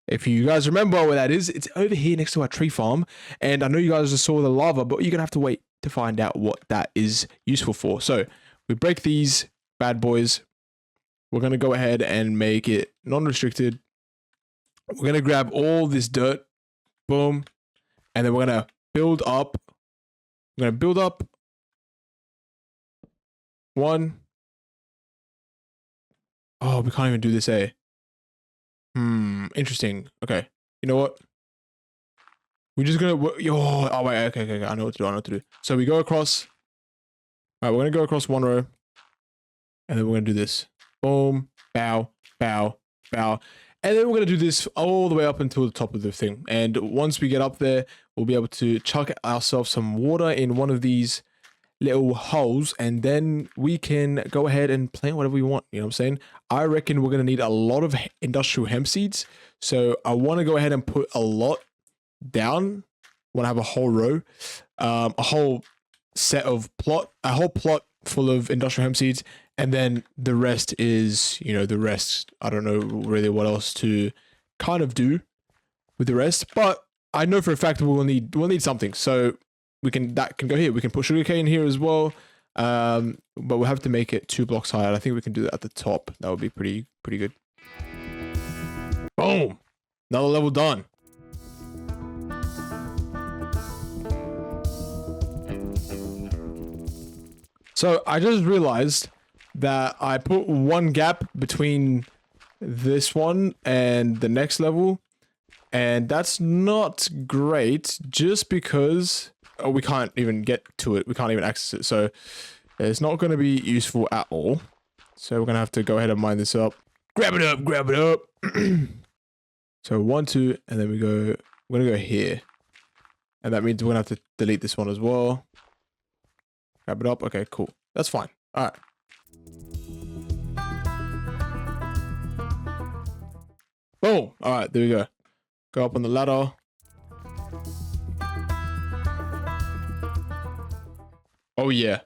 If you guys remember where that is, it's over here next to our tree farm. And I know you guys just saw the lava, but you're going to have to wait to find out what that is useful for. So we break these bad boys. We're going to go ahead and make it non-restricted. We're going to grab all this dirt. Boom. And then we're going to build up. We're going to build up 1. Oh, we can't even do this, eh? Interesting. Okay. You know what? We're just going to... Oh, wait. Okay. I know what to do. So we go across. All right, we're going to go across 1 row. And then we're going to do this. Boom, bow, bow, bow. And then we're going to do this all the way up until the top of the thing. And once we get up there, we'll be able to chuck ourselves some water in one of these little holes. And then we can go ahead and plant whatever we want. You know what I'm saying? I reckon we're going to need a lot of industrial hemp seeds. So I want to go ahead and put a lot down. I want to have a whole row. A whole set of a whole plot full of industrial hemp seeds. And then the rest is, you know, the rest. I don't know really what else to kind of do with the rest, but I know for a fact we'll need something. So that can go here. We can put sugarcane here as well. But we'll have to make it 2 blocks higher. I think we can do that at the top. That would be pretty good. Boom! Another level done. So I just realized that I put 1 gap between this one and the next level, and that's not great just because we can't even get to it. We can't even access it. So it's not going to be useful at all. So we're going to have to go ahead and mine this up. Grab it up, grab it up. So 1, 2, and then we're going to go here. And that means we're going to have to delete this one as well. Grab it up. Okay, cool. That's fine. All right. Boom. All right, there we go. Go up on the ladder. Oh, yeah.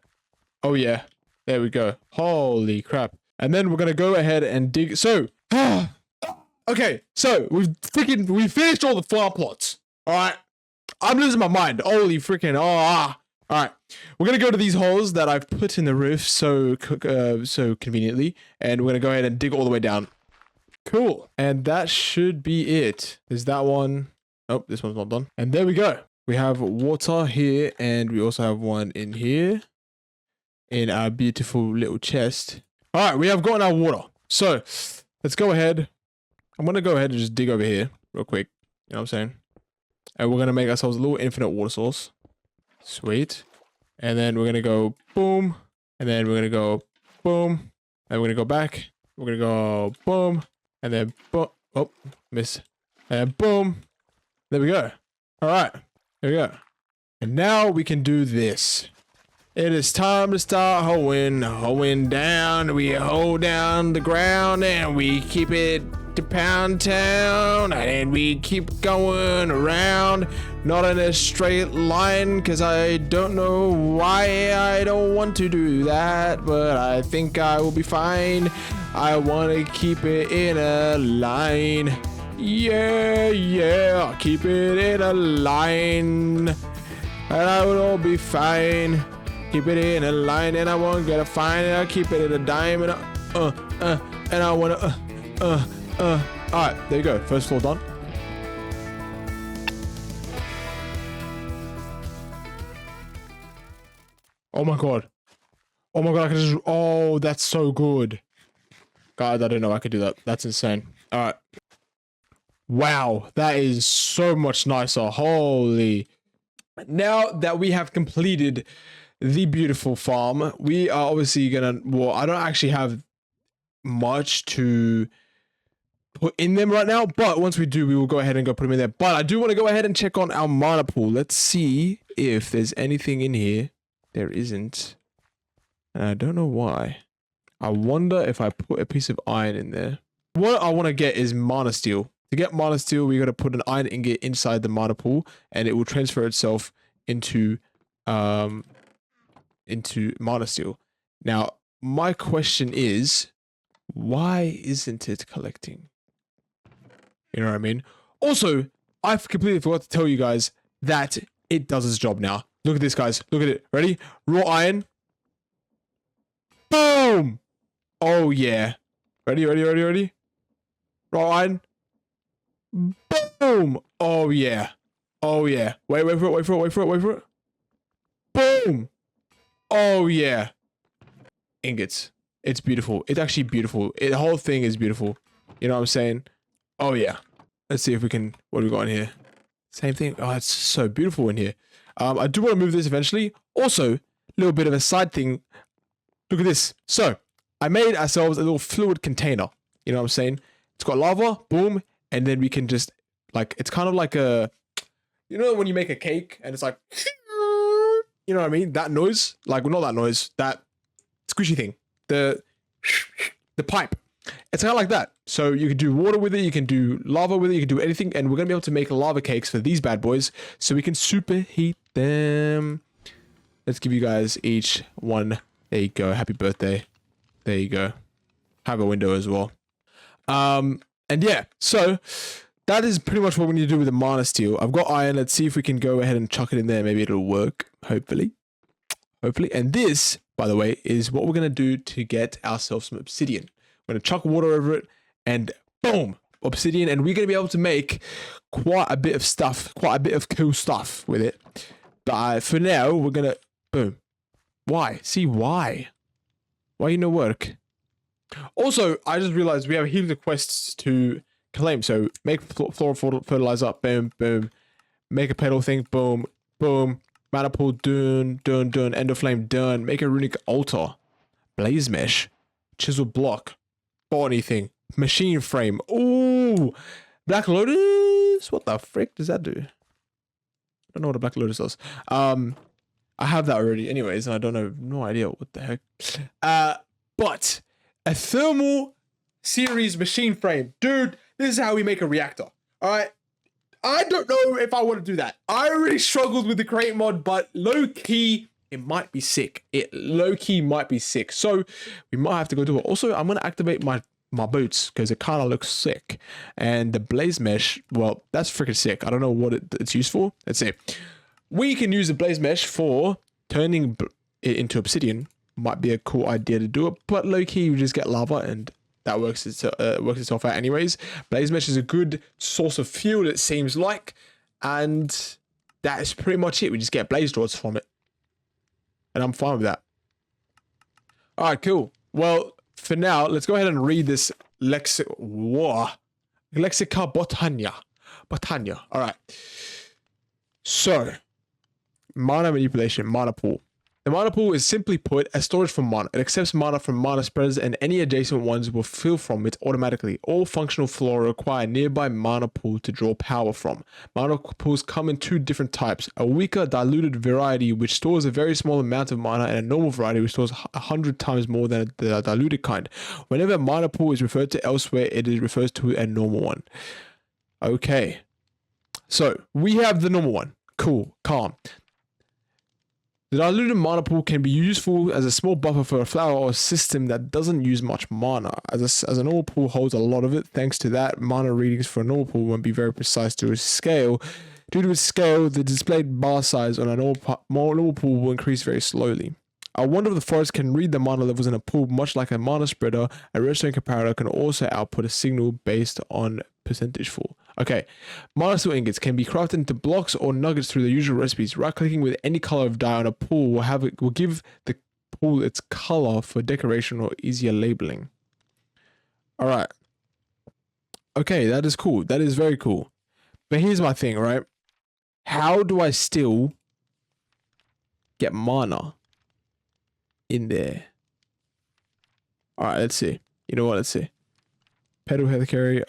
Oh, yeah. There we go. Holy crap. And then we're going to go ahead and dig. So, okay. So, we finished all the farm plots. All right. I'm losing my mind. Holy freaking. All right. We're going to go to these holes that I've put in the roof so conveniently. And we're going to go ahead and dig all the way down. Cool. And that should be it. Is that one? Oh, this one's not done. And there we go. We have water here, and we also have one in here in our beautiful little chest. All right, we have gotten our water. So let's go ahead. I'm going to go ahead and just dig over here real quick. You know what I'm saying? And we're going to make ourselves a little infinite water source. Sweet. And then we're going to go boom. And then we're going to go boom. And we're going to go back. We're going to go boom. And then boom. Oh, miss. And boom. There we go. All right. There we go. And now we can do this. It is time to start hoeing down. We hoe down the ground and we keep it to Pound Town. And we keep going around. Not in a straight line, because I don't know why I don't want to do that. But I think I will be fine. I want to keep it in a line. Yeah, keep it in a line. And I will all be fine. Keep it in a line and I won't get a fine. And I'll keep it in a dime and and I want to, Alright, there you go. First floor done. Oh my god. Oh my god, I can just... Oh, that's so good. God, I didn't know I could do that. That's insane. Alright. Wow, that is so much nicer. Holy. Now that we have completed the beautiful farm, we are obviously gonna... Well, I don't actually have much to put in them right now, but once we do, we will go ahead and go put them in there. But I do want to go ahead and check on our mana pool. Let's see if there's anything in here. There isn't. And I don't know why. I wonder if I put a piece of iron in there. What I want to get is mana steel. To get mana steel, we got to put an iron ingot inside the mana pool, and it will transfer itself into mana steel. Now, my question is, why isn't it collecting? You know what I mean? Also, I've completely forgot to tell you guys that it does its job now. Look at this, guys. Look at it. Ready? Raw iron. Boom! Oh, yeah. Ready? Raw iron. Boom! Oh, yeah. Oh, yeah. Wait for it. Boom! Oh, yeah. Ingots. It's beautiful. It's actually beautiful. The whole thing is beautiful. You know what I'm saying? Oh, yeah. Let's see if we can... What do we got in here? Same thing. Oh, it's so beautiful in here. I do want to move this eventually. Also, a little bit of a side thing. Look at this. So, I made ourselves a little fluid container. You know what I'm saying? It's got lava, boom, and then we can just, like, it's kind of like a, you know when you make a cake and it's like, you know what I mean? That noise, like, well, not that noise, that squishy thing, the pipe. It's kind of like that. So you can do water with it, you can do lava with it, you can do anything, and we're going to be able to make lava cakes for these bad boys so we can superheat them. Let's give you guys each one. There you go. Happy birthday. There you go. Have a window as well. And yeah, so that is pretty much what we need to do with the mana steel. I've got iron. Let's see if we can go ahead and chuck it in there. Maybe it'll work. Hopefully. hopefully. And this, by the way, is what we're going to do to get ourselves some obsidian. We're going to chuck water over it and boom, obsidian. And we're going to be able to make quite a bit of stuff, quite a bit of cool stuff with it. But for now, we're going to, boom. Why? See, why? Why you no work? Also, I just realized we have heaps of quests to claim. So make floral fertilizer, boom, boom. Make a petal thing, boom, boom. Mana pool, done. End of flame, done. Make a runic altar. Blaze mesh. Chisel block. Botany thing. Machine frame. Ooh. Black lotus. What the frick does that do? I don't know what a black lotus does. I have that already anyways, and I don't know, no idea what the heck. But a thermal series machine frame. Dude, this is how we make a reactor. Alright? I don't know if I want to do that. I already struggled with the create mod, but low-key, it might be sick. It low-key might be sick. So, we might have to go do it. Also, I'm going to activate my boots, because it kind of looks sick. And the blaze mesh, well, that's freaking sick. I don't know what it's used for. Let's see. We can use the blaze mesh for turning it into obsidian. Might be a cool idea to do it, but low-key, you just get lava and that works itself out anyways. Blaze mesh is a good source of fuel, it seems like, and that is pretty much it. We just get blaze rods from it, and I'm fine with that. All right, cool. Well, for now, let's go ahead and read this Lexica Botania. All right. So, mana manipulation, mana pool. The mana pool is simply put a storage for mana. It accepts mana from mana spreaders and any adjacent ones will fill from it automatically. All functional flora require a nearby mana pool to draw power from. Mana pools come in two different types. A weaker diluted variety which stores a very small amount of mana and a normal variety which stores 100 times more than the diluted kind. Whenever a mana pool is referred to elsewhere, it refers to a normal one. Okay. So, we have the normal one. Cool. Calm. The diluted mana pool can be useful as a small buffer for a flower or a system that doesn't use much mana. As a normal pool holds a lot of it, thanks to that, mana readings for a normal pool won't be very precise to its scale. Due to its scale, the displayed bar size on a normal pool will increase very slowly. A Wonder of the Forest can read the mana levels in a pool much like a mana spreader. A redstone comparator can also output a signal based on percentage full. Okay, mana steel ingots can be crafted into blocks or nuggets through the usual recipes. Right-clicking with any color of dye on a pool will give the pool its color for decoration or easier labeling. All right. Okay, that is cool. That is very cool. But here's my thing, right? How do I still get mana in there? All right, let's see. You know what? Let's see. Petal, apothecary.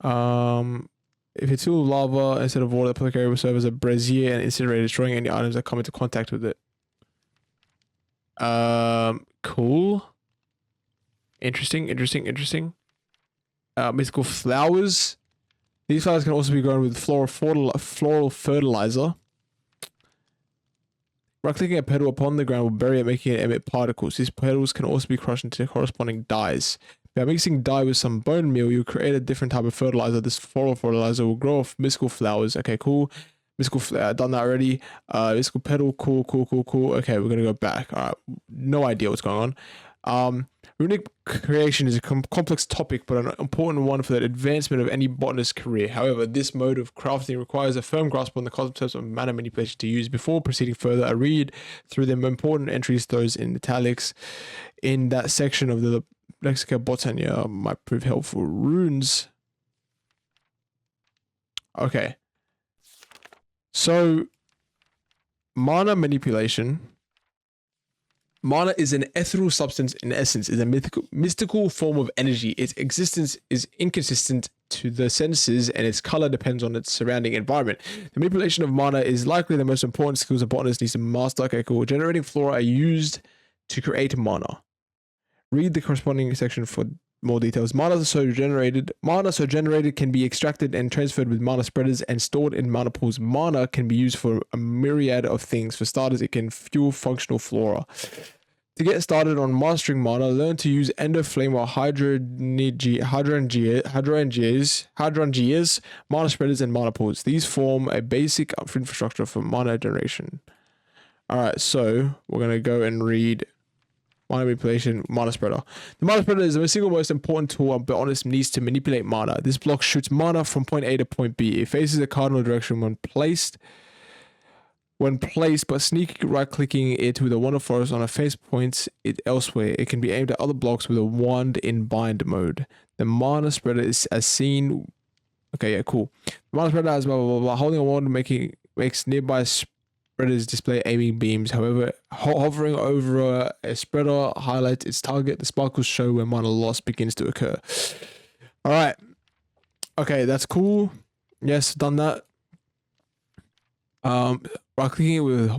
If it's full of lava instead of water, the apothecary will serve as a brazier and incinerate, destroying any items that come into contact with it. Cool. Interesting. Mythical flowers. These flowers can also be grown with floral fertilizer. Right-clicking a petal upon the ground will bury it, making it emit particles. These petals can also be crushed into corresponding dyes. By mixing dye with some bone meal, you create a different type of fertilizer. This floral fertilizer will grow off mystical flowers. Okay, cool. Mystical flower, done that already. Mystical petal, cool. Okay, we're gonna go back. All right, no idea what's going on. Runic creation is a complex topic, but an important one for the advancement of any botanist's career. However, this mode of crafting requires a firm grasp on the concepts of mana manipulation to use. Before proceeding further, I read through the important entries, those in italics, in that section of the Lexica Botania might prove helpful. Runes. Okay. So, mana manipulation. Mana is an ethereal substance in essence, is a mystical form of energy. Its existence is inconsistent to the senses and its color depends on its surrounding environment. The manipulation of mana is likely the most important skills a botanist needs to master. Okay, cool. Generating flora are used to create mana. Read the corresponding section for more details. Mana so generated can be extracted and transferred with mana spreaders and stored in mana pools. Mana can be used for a myriad of things. For starters, it can fuel functional flora. To get started on mastering mana, learn to use Ender Flame or hydrangeas, mana spreaders, and mana pools. These form a basic infrastructure for mana generation. All right, so we're gonna go and read mana manipulation, mana spreader. The mana spreader is the single most important tool a Bionis needs to manipulate mana. This block shoots mana from point A to point B. It faces a cardinal direction when placed, but sneaky right-clicking it with a Wand of Forest on a face points it elsewhere. It can be aimed at other blocks with a wand in bind mode. The mana spreader is as seen. Okay, yeah, cool. The mana spreader has blah blah blah blah. Holding a wand makes nearby spreaders display aiming beams. However, hovering over a spreader highlights its target. The sparkles show where mana loss begins to occur. All right. Okay, that's cool. Yes, done that. Right clicking it with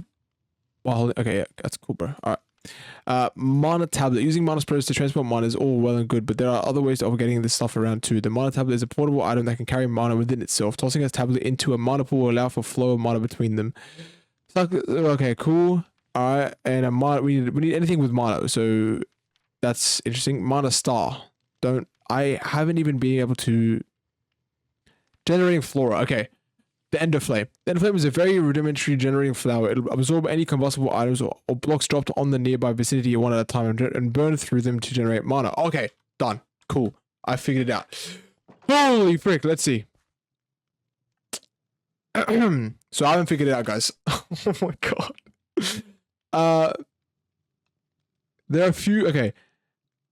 while holding. Okay, yeah, that's cool, bro. All right. Mana tablet. Using mana spreaders to transport mana is all well and good, but there are other ways of getting this stuff around too. The mana tablet is a portable item that can carry mana within itself. Tossing a tablet into a mana pool will allow for flow of mana between them. Okay, cool. All right, and a mana. We need anything with mana, so that's interesting. Mana star. I haven't even been able to generating flora. Okay. The Ender Flame. The Ender Flame is a very rudimentary generating flower. It'll absorb any combustible items or blocks dropped on the nearby vicinity one at a time and burn through them to generate mana. Okay, done. Cool. I figured it out. Holy frick, let's see. So I haven't figured it out, guys. Oh my god. There are a few. Okay.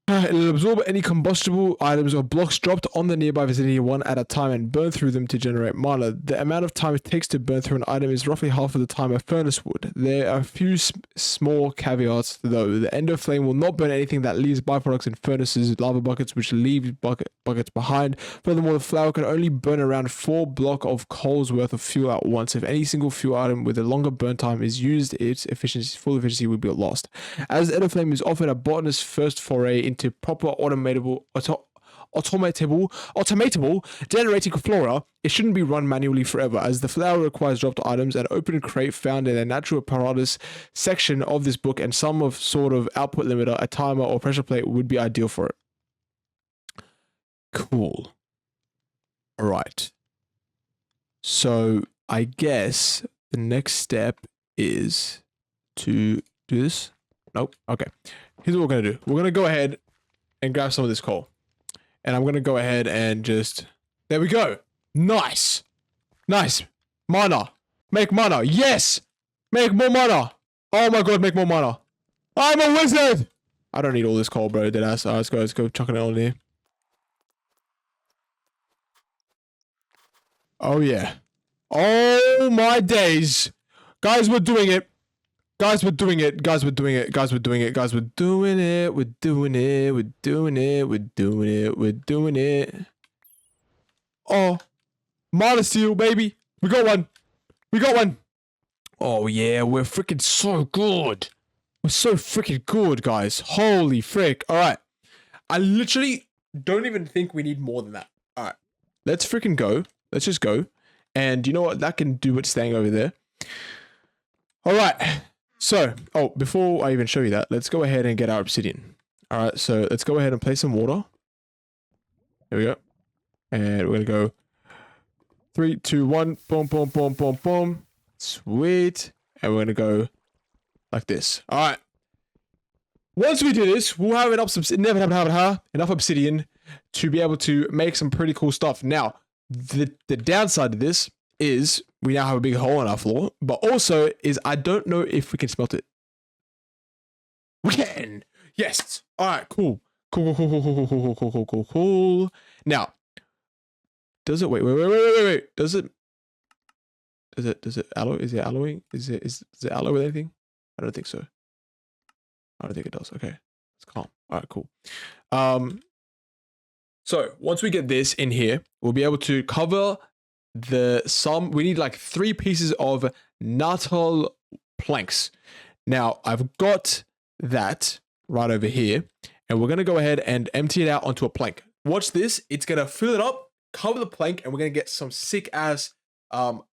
It'll absorb any combustible items or blocks dropped on the nearby vicinity one at a time and burn through them to generate mana. The amount of time it takes to burn through an item is roughly half of the time a furnace would. There are a few small caveats though. The Ender Flame will not burn anything that leaves byproducts in furnaces, lava buckets, which leave buckets behind. Furthermore, the flower can only burn around 4 blocks of coals worth of fuel at once. If any single fuel item with a longer burn time is used, its full efficiency will be lost. As the Ender Flame is often a botanist's first foray into proper automatable generating flora, it shouldn't be run manually forever, as the flower requires dropped items. An open crate found in the natural apparatus section of this book and some sort of output limiter, a timer, or pressure plate would be ideal for it. Cool. All right. So I guess the next step is to do this. Nope. Okay. Here's what we're going to do. We're going to go ahead and grab some of this coal. And I'm going to go ahead and just... There we go. Nice. Nice. Mana. Make mana. Yes. Make more mana. Oh my god, make more mana. I'm a wizard. I don't need all this coal, bro. Deadass. Alright, let's go chuck it on here. Oh yeah. Oh my days. Guys, we're doing it. Guys, we're doing it. Guys, we're doing it. Guys, we're doing it. Guys, we're doing it. We're doing it. We're doing it. We're doing it. We're doing it. Oh, mana seal, baby. We got one. We got one. Oh yeah, we're freaking so good. We're so freaking good, guys. Holy frick. All right. I literally don't even think we need more than that. All right. Let's freaking go. Let's just go. And you know what? That can do what's staying over there. All right. So, before I even show you that, let's go ahead and get our obsidian. All right, so let's go ahead and place some water. There we go. And we're going to go 3, 2, 1. Boom, boom, boom, boom, boom. Sweet. And we're going to go like this. All right. Once we do this, we'll have enough obsidian to be able to make some pretty cool stuff. Now, the downside of this is we now have a big hole in our floor, but also is I don't know if we can smelt it. We can. Yes. All right. Cool. Cool. Now, does it? Wait. Does it alloy? Is it alloying? Is it alloy with anything? I don't think so. I don't think it does. Okay. It's calm. All right. Cool. So once we get this in here, we'll be able to cover we need like 3 pieces of natal planks. Now I've got that right over here, and we're going to go ahead and empty it out onto a plank. Watch this. It's going to fill it up, cover the plank, and we're going to get some sick ass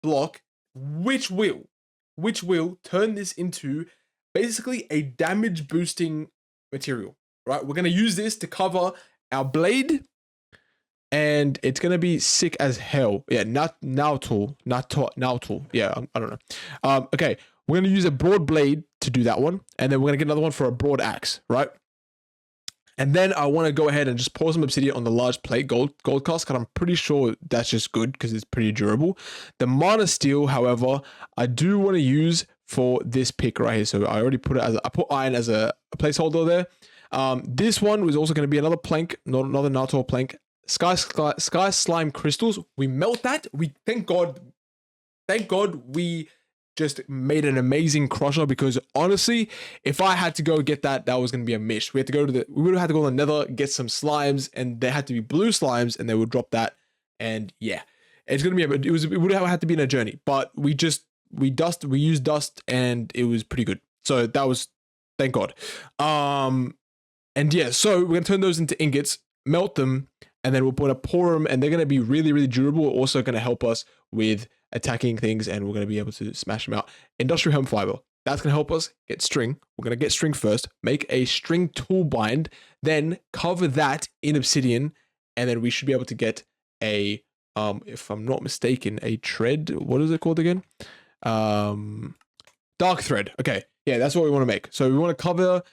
block, which will turn this into basically a damage boosting material, right? We're going to use this to cover our blade, and it's going to be sick as hell. Yeah, natal. Yeah, I don't know. Okay, We're going to use a broad blade to do that one. And then we're going to get another one for a broad axe, right? And then I want to go ahead and just pour some obsidian on the large plate gold cast, because I'm pretty sure that's just good because it's pretty durable. The mana steel, however, I do want to use for this pick right here. So I already put it I put iron as a placeholder there. This one was also going to be another plank, not another Naruto plank. Sky slime crystals. We melt that. Thank God we just made an amazing crusher, because honestly, if I had to go get that was going to be a mish. We would have had to go on the nether, get some slimes, and they had to be blue slimes, and they would drop that. And yeah, it's going to be, it would have had to be in a journey, but we used dust, and it was pretty good. So that was, thank God. And yeah, so we're going to turn those into ingots, melt them, and then we're going to pour them, and they're going to be really, really durable. Also going to help us with attacking things, and we're going to be able to smash them out. Industrial hemp fiber. That's going to help us get string. We're going to get string first, make a string tool bind, then cover that in obsidian, and then we should be able to get a, if I'm not mistaken, a thread. What is it called again? Dark thread. Okay. Yeah, that's what we want to make. So we want to cover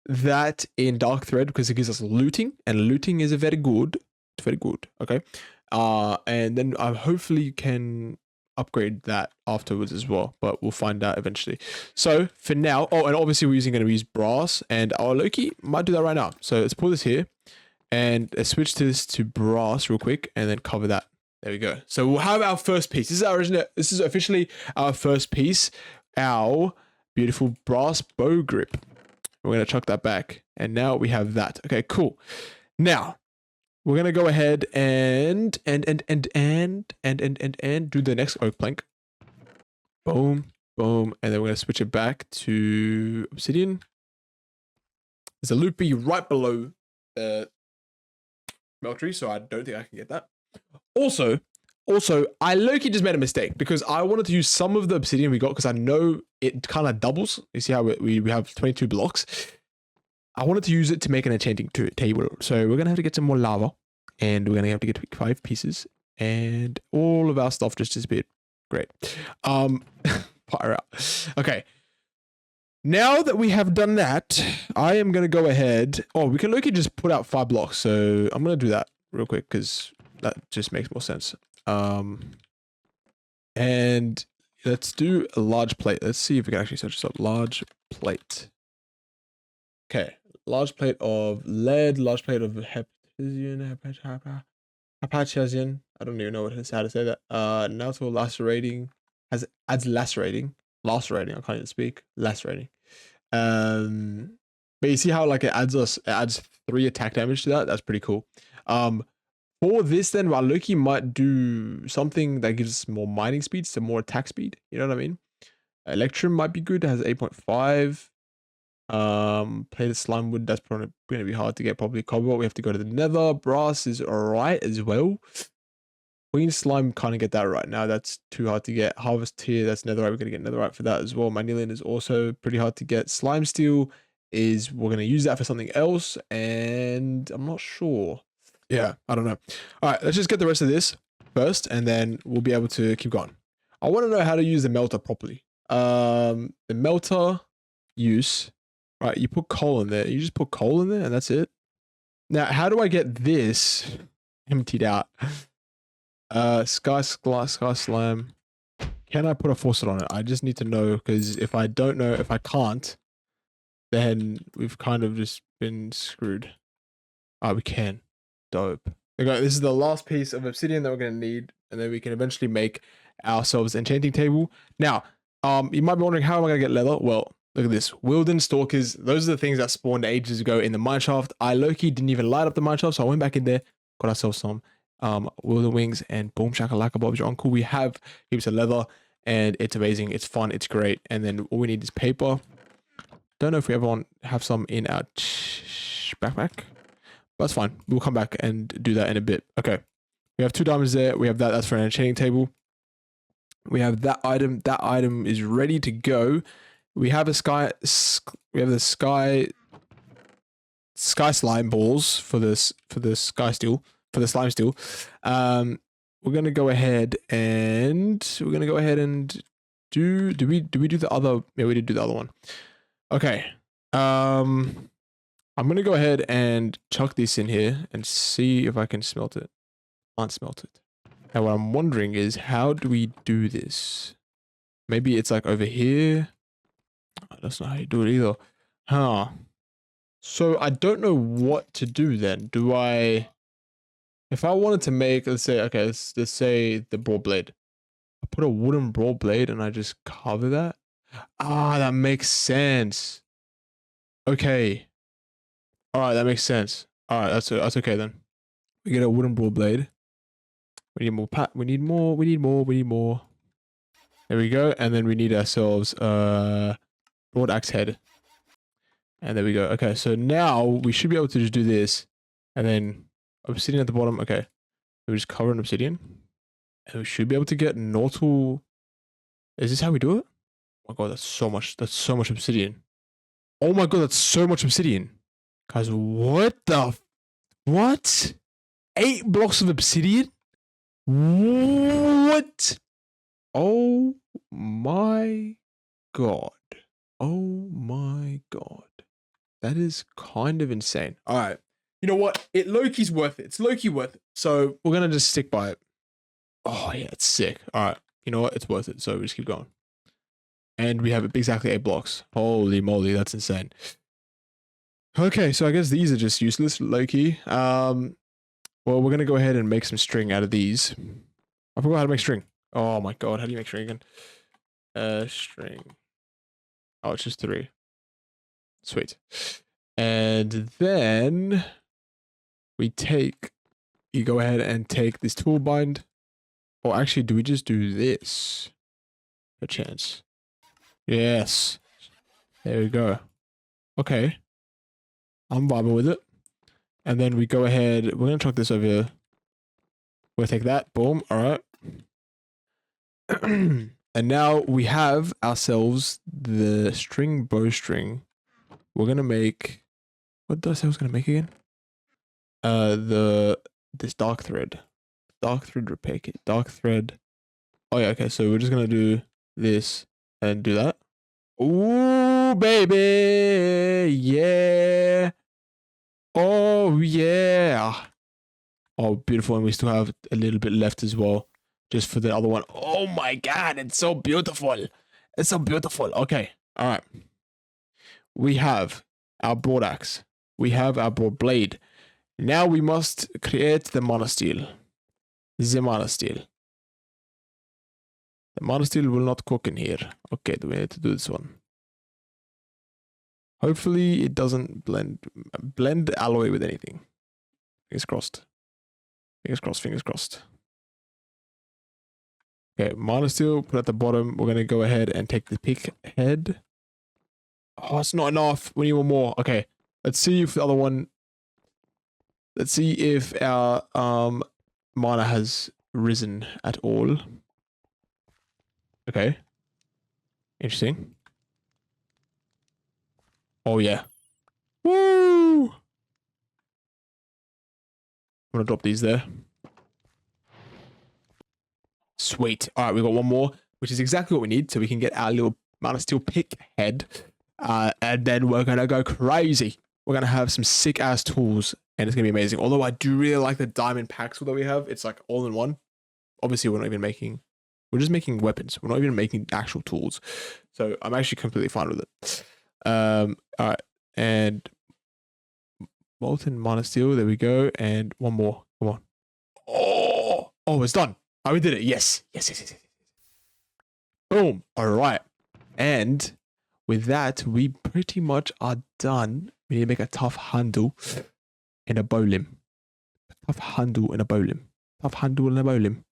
that in dark thread because it gives us looting, and looting is very good. It's very good. Okay. And then hopefully you can upgrade that afterwards as well, but we'll find out eventually. So for now, and obviously we're going to use brass, and our Loki might do that right now. So let's pull this here and switch this to brass real quick, and then cover that. There we go. So we'll have our first piece. This is officially our first piece, our beautiful brass bow grip. We're going to chuck that back, and now we have that. Okay, cool. Now we're going to go ahead and do the next oak plank. Boom, boom. And then we're going to switch it back to obsidian. There's a loopy right below the smeltery, so I don't think I can get that. Also, I low-key just made a mistake because I wanted to use some of the obsidian we got because I know it kind of doubles. You see how we have 22 blocks. I wanted to use it to make an enchanting table. So we're going to have to get some more lava, and we're going to have to get 5 pieces, and all of our stuff just disappeared. Great. Fire out. Okay. Now that we have done that, I am going to go ahead. Oh, we can look at just put out 5 blocks. So I'm going to do that real quick because that just makes more sense. And let's do a large plate. Let's see if we can actually search this up. Large plate. Okay. Large plate of lead, large plate of hepatizian. I don't even know how to say that. Naruto lacerating adds lacerating. I can't even speak. Lacerating. But you see how like it adds 3 attack damage to that? That's pretty cool. For this then, Loki might do something that gives us more mining speed, so more attack speed. You know what I mean? Electrum might be good. It has 8.5. Plated slime wood, that's probably going to be hard to get. Probably cobalt. We have to go to the nether. Brass is alright as well. Queen slime, can't get that right now. That's too hard to get. Harvest tier, that's netherite. We're going to get netherite for that as well. Manilian is also pretty hard to get. Slime steel is, we're going to use that for something else, and I'm not sure. Yeah, I don't know. All right, let's just get the rest of this first, and then we'll be able to keep going. I want to know how to use the melter properly. The melter use, right? You put coal in there. You just put coal in there, and that's it. Now, how do I get this emptied out? Sky slime. Can I put a faucet on it? I just need to know, because if I don't know, if I can't, then we've kind of just been screwed. We can. Dope. Okay, this is the last piece of obsidian that we're going to need, and then we can eventually make ourselves an enchanting table. Now, you might be wondering, how am I going to get leather? Well, look at this. Wilden stalkers. Those are the things that spawned ages ago in the mineshaft. I low-key didn't even light up the mineshaft, so I went back in there, got ourselves some wilden wings, and boom shakalaka Bob's your uncle. We have heaps of leather, and it's amazing. It's fun. It's great. And then all we need is paper. Don't know if we ever have some in our backpack. That's fine. We'll come back and do that in a bit. Okay. We have 2 diamonds there. We have that. That's for an enchanting table. We have that item. That item is ready to go. We have the sky slime balls for the slime steel. We're gonna go ahead and do we do the other? Yeah, we did do the other one. Okay. I'm gonna go ahead and chuck this in here and see if I can smelt it. Can't smelt it. Now what I'm wondering is, how do we do this? Maybe it's like over here. Oh, that's not how you do it either. Huh. So I don't know what to do then. Do I... If I wanted to make, let's say, okay, let's say the broad blade. I put a wooden broad blade and I just cover that. Ah, that makes sense. Okay. All right, that makes sense. All right, that's okay then. We get a wooden broad blade. We need more we need more. We need more. We need more. There we go. And then we need ourselves broad axe head. And there we go. Okay, so now we should be able to just do this. And then obsidian at the bottom. Okay. We just cover an obsidian. And we should be able to get Nortal. Is this how we do it? Oh my god, that's so much obsidian. Oh my god, that's so much obsidian. Guys, what the... What? 8 blocks of obsidian? What? Oh my god. Oh my god. That is kind of insane. All right. You know what? Loki's worth it. It's Loki worth it. So we're going to just stick by it. Oh yeah, it's sick. All right. You know what? It's worth it. So we just keep going. And we have exactly 8 blocks. Holy moly, that's insane. Okay, so I guess these are just useless, low-key. Well, we're going to go ahead and make some string out of these. I forgot how to make string. Oh my god, how do you make string again? String. Oh, it's just 3. Sweet. And then you go ahead and take this tool bind. Or actually, do we just do this? A chance. Yes. There we go. Okay. I'm vibing with it. And then we go ahead. We're going to chuck this over here. We'll take that. Boom. All right. And now we have ourselves the string bowstring. We're going to make... What did I say I was going to make again? This dark thread. Dark thread repair kit. Dark thread. Oh yeah, okay. So we're just going to do this and do that. Ooh, baby. Yeah. Oh, yeah. Oh, beautiful. And we still have a little bit left as well. Just for the other one. Oh my god, it's so beautiful. It's so beautiful. Okay. All right. We have our broad axe. We have our broad blade. Now we must create the monosteel. The monosteel. The monosteel will not cook in here. Okay, we need to do this one. Hopefully it doesn't blend alloy with anything. Fingers crossed. Fingers crossed, fingers crossed. Okay, monosteel, put at the bottom. We're going to go ahead and take the pick head. Oh, it's not enough. We need one more. Okay, let's see if the other one... Let's see if our mana has risen at all. Okay. Interesting. Oh, yeah. Woo! I'm going to drop these there. Sweet. All right, we got one more, which is exactly what we need, so we can get our little monosteel pick head. And then we're going to go crazy. We're going to have some sick-ass tools, and it's going to be amazing. Although I do really like the diamond packs that we have. It's like all in one. Obviously, we're not even making... We're just making weapons. We're not even making actual tools. So I'm actually completely fine with it. All right. And molten monosteel. There we go. And one more. Come on. Oh, it's done. Oh, we did it. Yes. Yes. Boom. All right. And with that, we pretty much are done. We need to make a tough handle and a bowlim. Tough handle and a bowlim. Tough handle and a bowlim.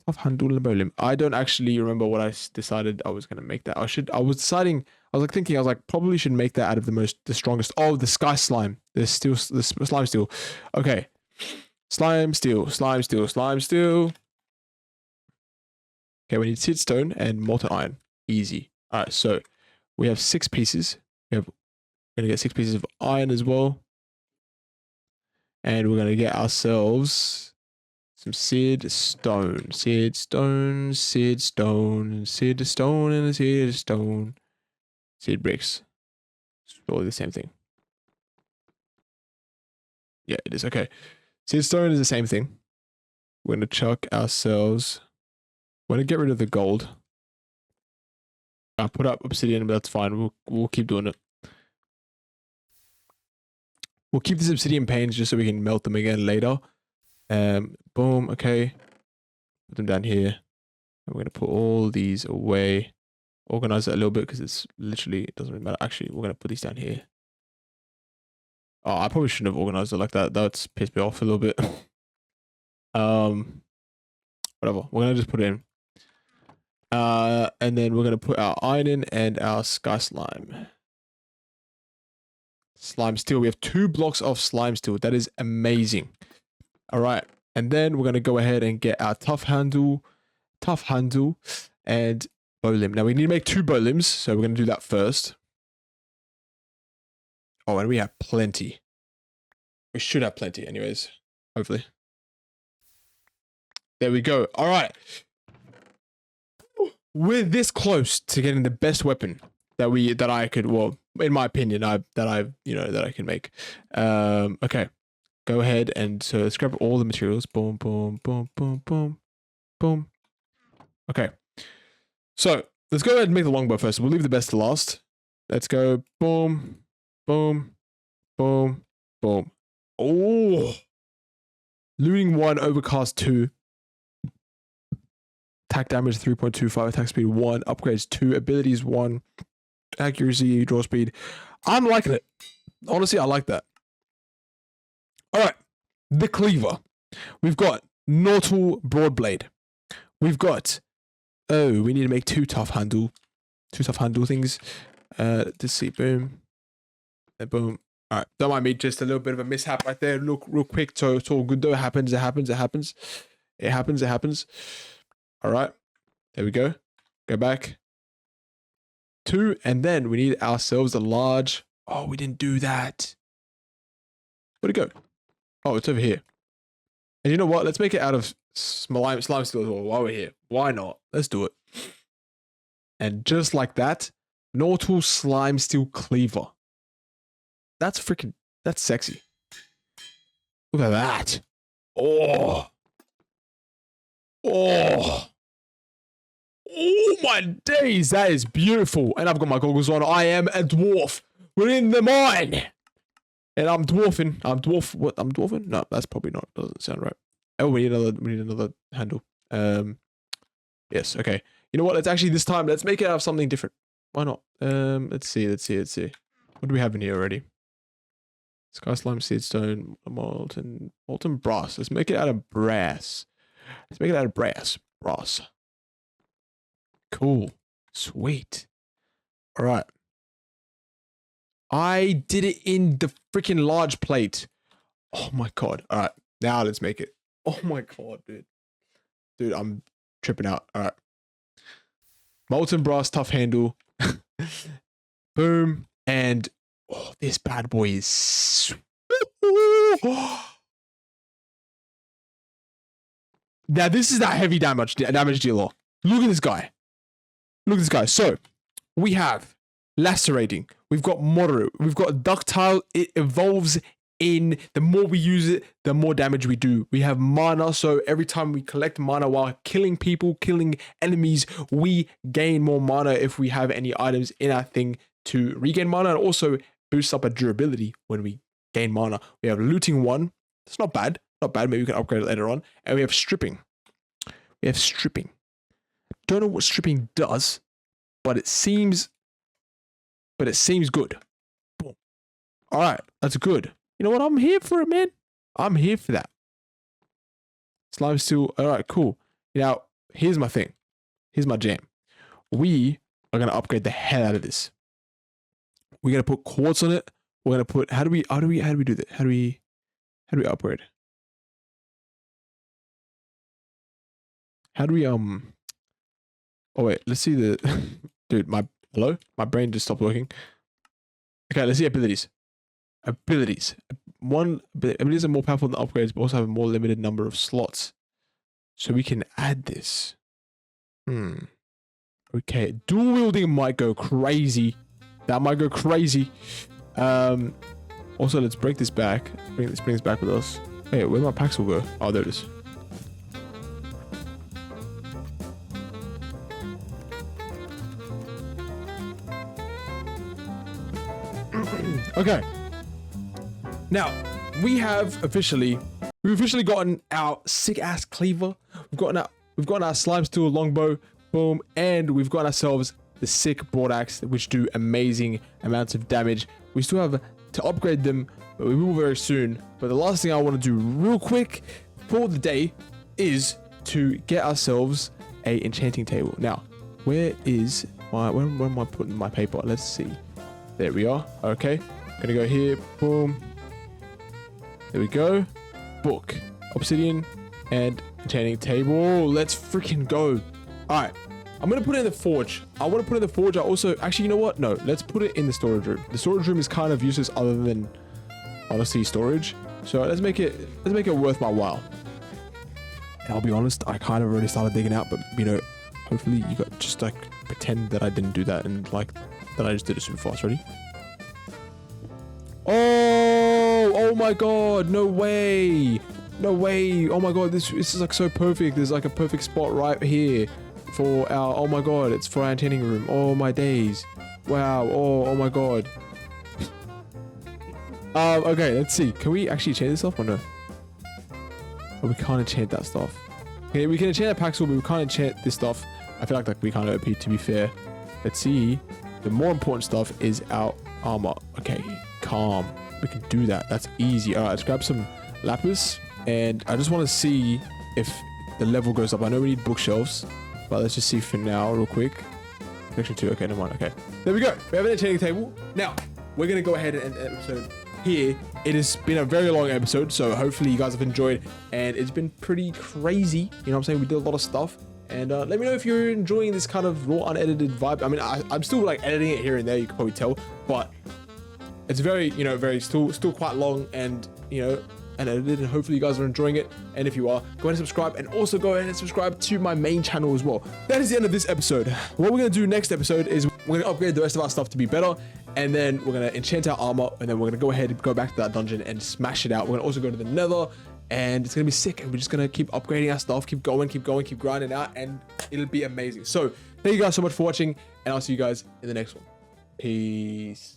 Tough handle and a bowlim. I don't actually remember what I decided I was going to make that. I was probably should make that out of the strongest. Oh, the sky slime. The slime steel. Okay. Slime steel. Okay, we need seed stone and molten iron. Easy. All right, so we have 6 pieces. We're going to get 6 pieces of iron as well. And we're going to get ourselves some seared stone. Seared stone, seared stone, seared stone, and a seared stone. Seared bricks. It's probably the same thing. Yeah, it is. Okay. Seared stone is the same thing. We're going to chuck ourselves. We're going to get rid of the gold. I'll put up obsidian, but that's fine. We'll keep doing it. We'll keep these obsidian panes just so we can melt them again later. Boom. Okay. Put them down here. And we're going to put all these away. Organize it a little bit because it's literally, it doesn't really matter. Actually, we're going to put these down here. Oh, I probably shouldn't have organized it like that. That's pissed me off a little bit. Whatever. We're going to just put it in. And then we're going to put our iron in and our sky slime. Slime steel. We have 2 blocks of slime steel. That is amazing. All right. And then we're going to go ahead and get our tough handle, and bow limb. Now we need to make 2 bow limbs. So we're going to do that first. Oh, and we have plenty. We should have plenty anyways. Hopefully. There we go. All right. We're this close to getting the best weapon that I could, well, in my opinion, that I can make. Okay. Go ahead and so let's grab all the materials. Boom, boom, boom, boom, boom, boom. Okay. So let's go ahead and make the longbow first. We'll leave the best to last. Let's go. Boom, boom, boom, boom. Oh. Looting 1, overcast 2. Attack damage 3.25, attack speed 1, upgrades 2, abilities 1, accuracy, draw speed. I'm liking it. Honestly, I like that. All right, the cleaver. We've got Nortal Broadblade. We've got, oh, we need to make 2 tough handle things. Let's see, boom, and boom. All right, don't mind me, just a little bit of a mishap right there. Look, real quick, so it's all good though. It happens. All right, there we go. Go back. 2, and then we need ourselves a large. Oh, we didn't do that. Where'd it go? Oh, it's over here. And you know what? Let's make it out of slime steel as well while we're here. Why not? Let's do it. And just like that, Nortal Slime Steel Cleaver. That's sexy. Look at that. Oh. Oh my days, that is beautiful. And I've got my goggles on. I am a dwarf. We're in the mine. And I'm dwarfing. What? I'm dwarfing? No, that's probably not. Doesn't sound right. Oh, we need another handle. Yes, okay. You know what? Let's actually this time let's make it out of something different. Why not? Let's see. What do we have in here already? Sky slime, seed stone, molten brass. Let's make it out of brass. Brass. Cool. Sweet. All right. I did it in the freaking large plate. Oh my god. All right. Now let's make it. Oh my god, dude. Dude, I'm tripping out. All right. Molten brass, tough handle. Boom. And oh, this bad boy is... Now, this is that heavy damage dealer. Look at this guy. So, we have lacerating. We've got moderate. We've got ductile. It evolves in the more we use it, the more damage we do. We have mana. So, every time we collect mana while killing people, killing enemies, we gain more mana if we have any items in our thing to regain mana. And also boosts up our durability when we gain mana. We have looting 1. It's not bad. Maybe we can upgrade it later on. And we have stripping. Don't know what stripping does, but it seems good. Boom. All right, that's good. You know what? I'm here for it, man. I'm here for that. Slime steel. All right, cool. Now, here's my thing. Here's my jam. We are gonna upgrade the hell out of this. We're gonna put quartz on it. We're gonna put. How do we do that? How do we upgrade? How do we Oh wait, let's see the dude, my brain just stopped working. Okay, let's see abilities. Abilities are more powerful than upgrades, but also have a more limited number of slots. So we can add this. Okay, dual wielding might go crazy. That might go crazy. Also, let's break this back. Bring this back with us. Hey, where'd my Paxel go? Oh, there it is. Okay. Now, we've officially gotten our sick ass cleaver. We've gotten our slime steel longbow, boom, and we've got ourselves the sick broad axe, which do amazing amounts of damage. We still have to upgrade them, but we will very soon. But the last thing I want to do real quick for the day is to get ourselves a enchanting table. Now, where am I putting my paper? Let's see. There we are. Okay, gonna go here. Boom. There we go. Book, obsidian, and enchanting table. Let's freaking go. All right, I'm gonna put it in the forge. I want to put it in the forge. I also, actually, you know what? No, let's put it in the storage room. The storage room is kind of useless other than honestly storage. So let's make it worth my while. And I'll be honest, I kind of already started digging out, but you know, hopefully you got just like pretend that I didn't do that and like that I just did it super fast. Ready? Oh my god, no way. No way. Oh my god, this is like so perfect. There's like a perfect spot right here for our, oh my god, it's for our enchanting room. Oh my days. Wow. Oh my god. Okay, let's see. Can we actually enchant this stuff or no? Oh, we can't enchant that stuff. Okay, we can enchant a Paxel, but we can't enchant this stuff. I feel like we can't OP, to be fair. Let's see. The more important stuff is our armor. Okay, calm. We can do that. That's easy. All right, let's grab some lapis. And I just want to see if the level goes up. I know we need bookshelves, but let's just see for now real quick. Section 2. Okay, never mind. Okay, there we go. We have an enchanting table. Now, we're going to go ahead and end the episode here. It has been a very long episode, so hopefully you guys have enjoyed. And it's been pretty crazy. You know what I'm saying? We did a lot of stuff. And let me know if you're enjoying this kind of raw, unedited vibe. I mean, I'm still like editing it here and there. You can probably tell, but it's very, you know, still quite long and, you know, and edited. And hopefully you guys are enjoying it. And if you are, go ahead and subscribe, and also go ahead and subscribe to my main channel as well. That is the end of this episode. What we're going to do next episode is we're going to upgrade the rest of our stuff to be better. And then we're going to enchant our armor. And then we're going to go ahead and go back to that dungeon and smash it out. We're going to also go to the nether. And it's going to be sick. And we're just going to keep upgrading our stuff. Keep going, keep grinding out. And it'll be amazing. So thank you guys so much for watching. And I'll see you guys in the next one. Peace.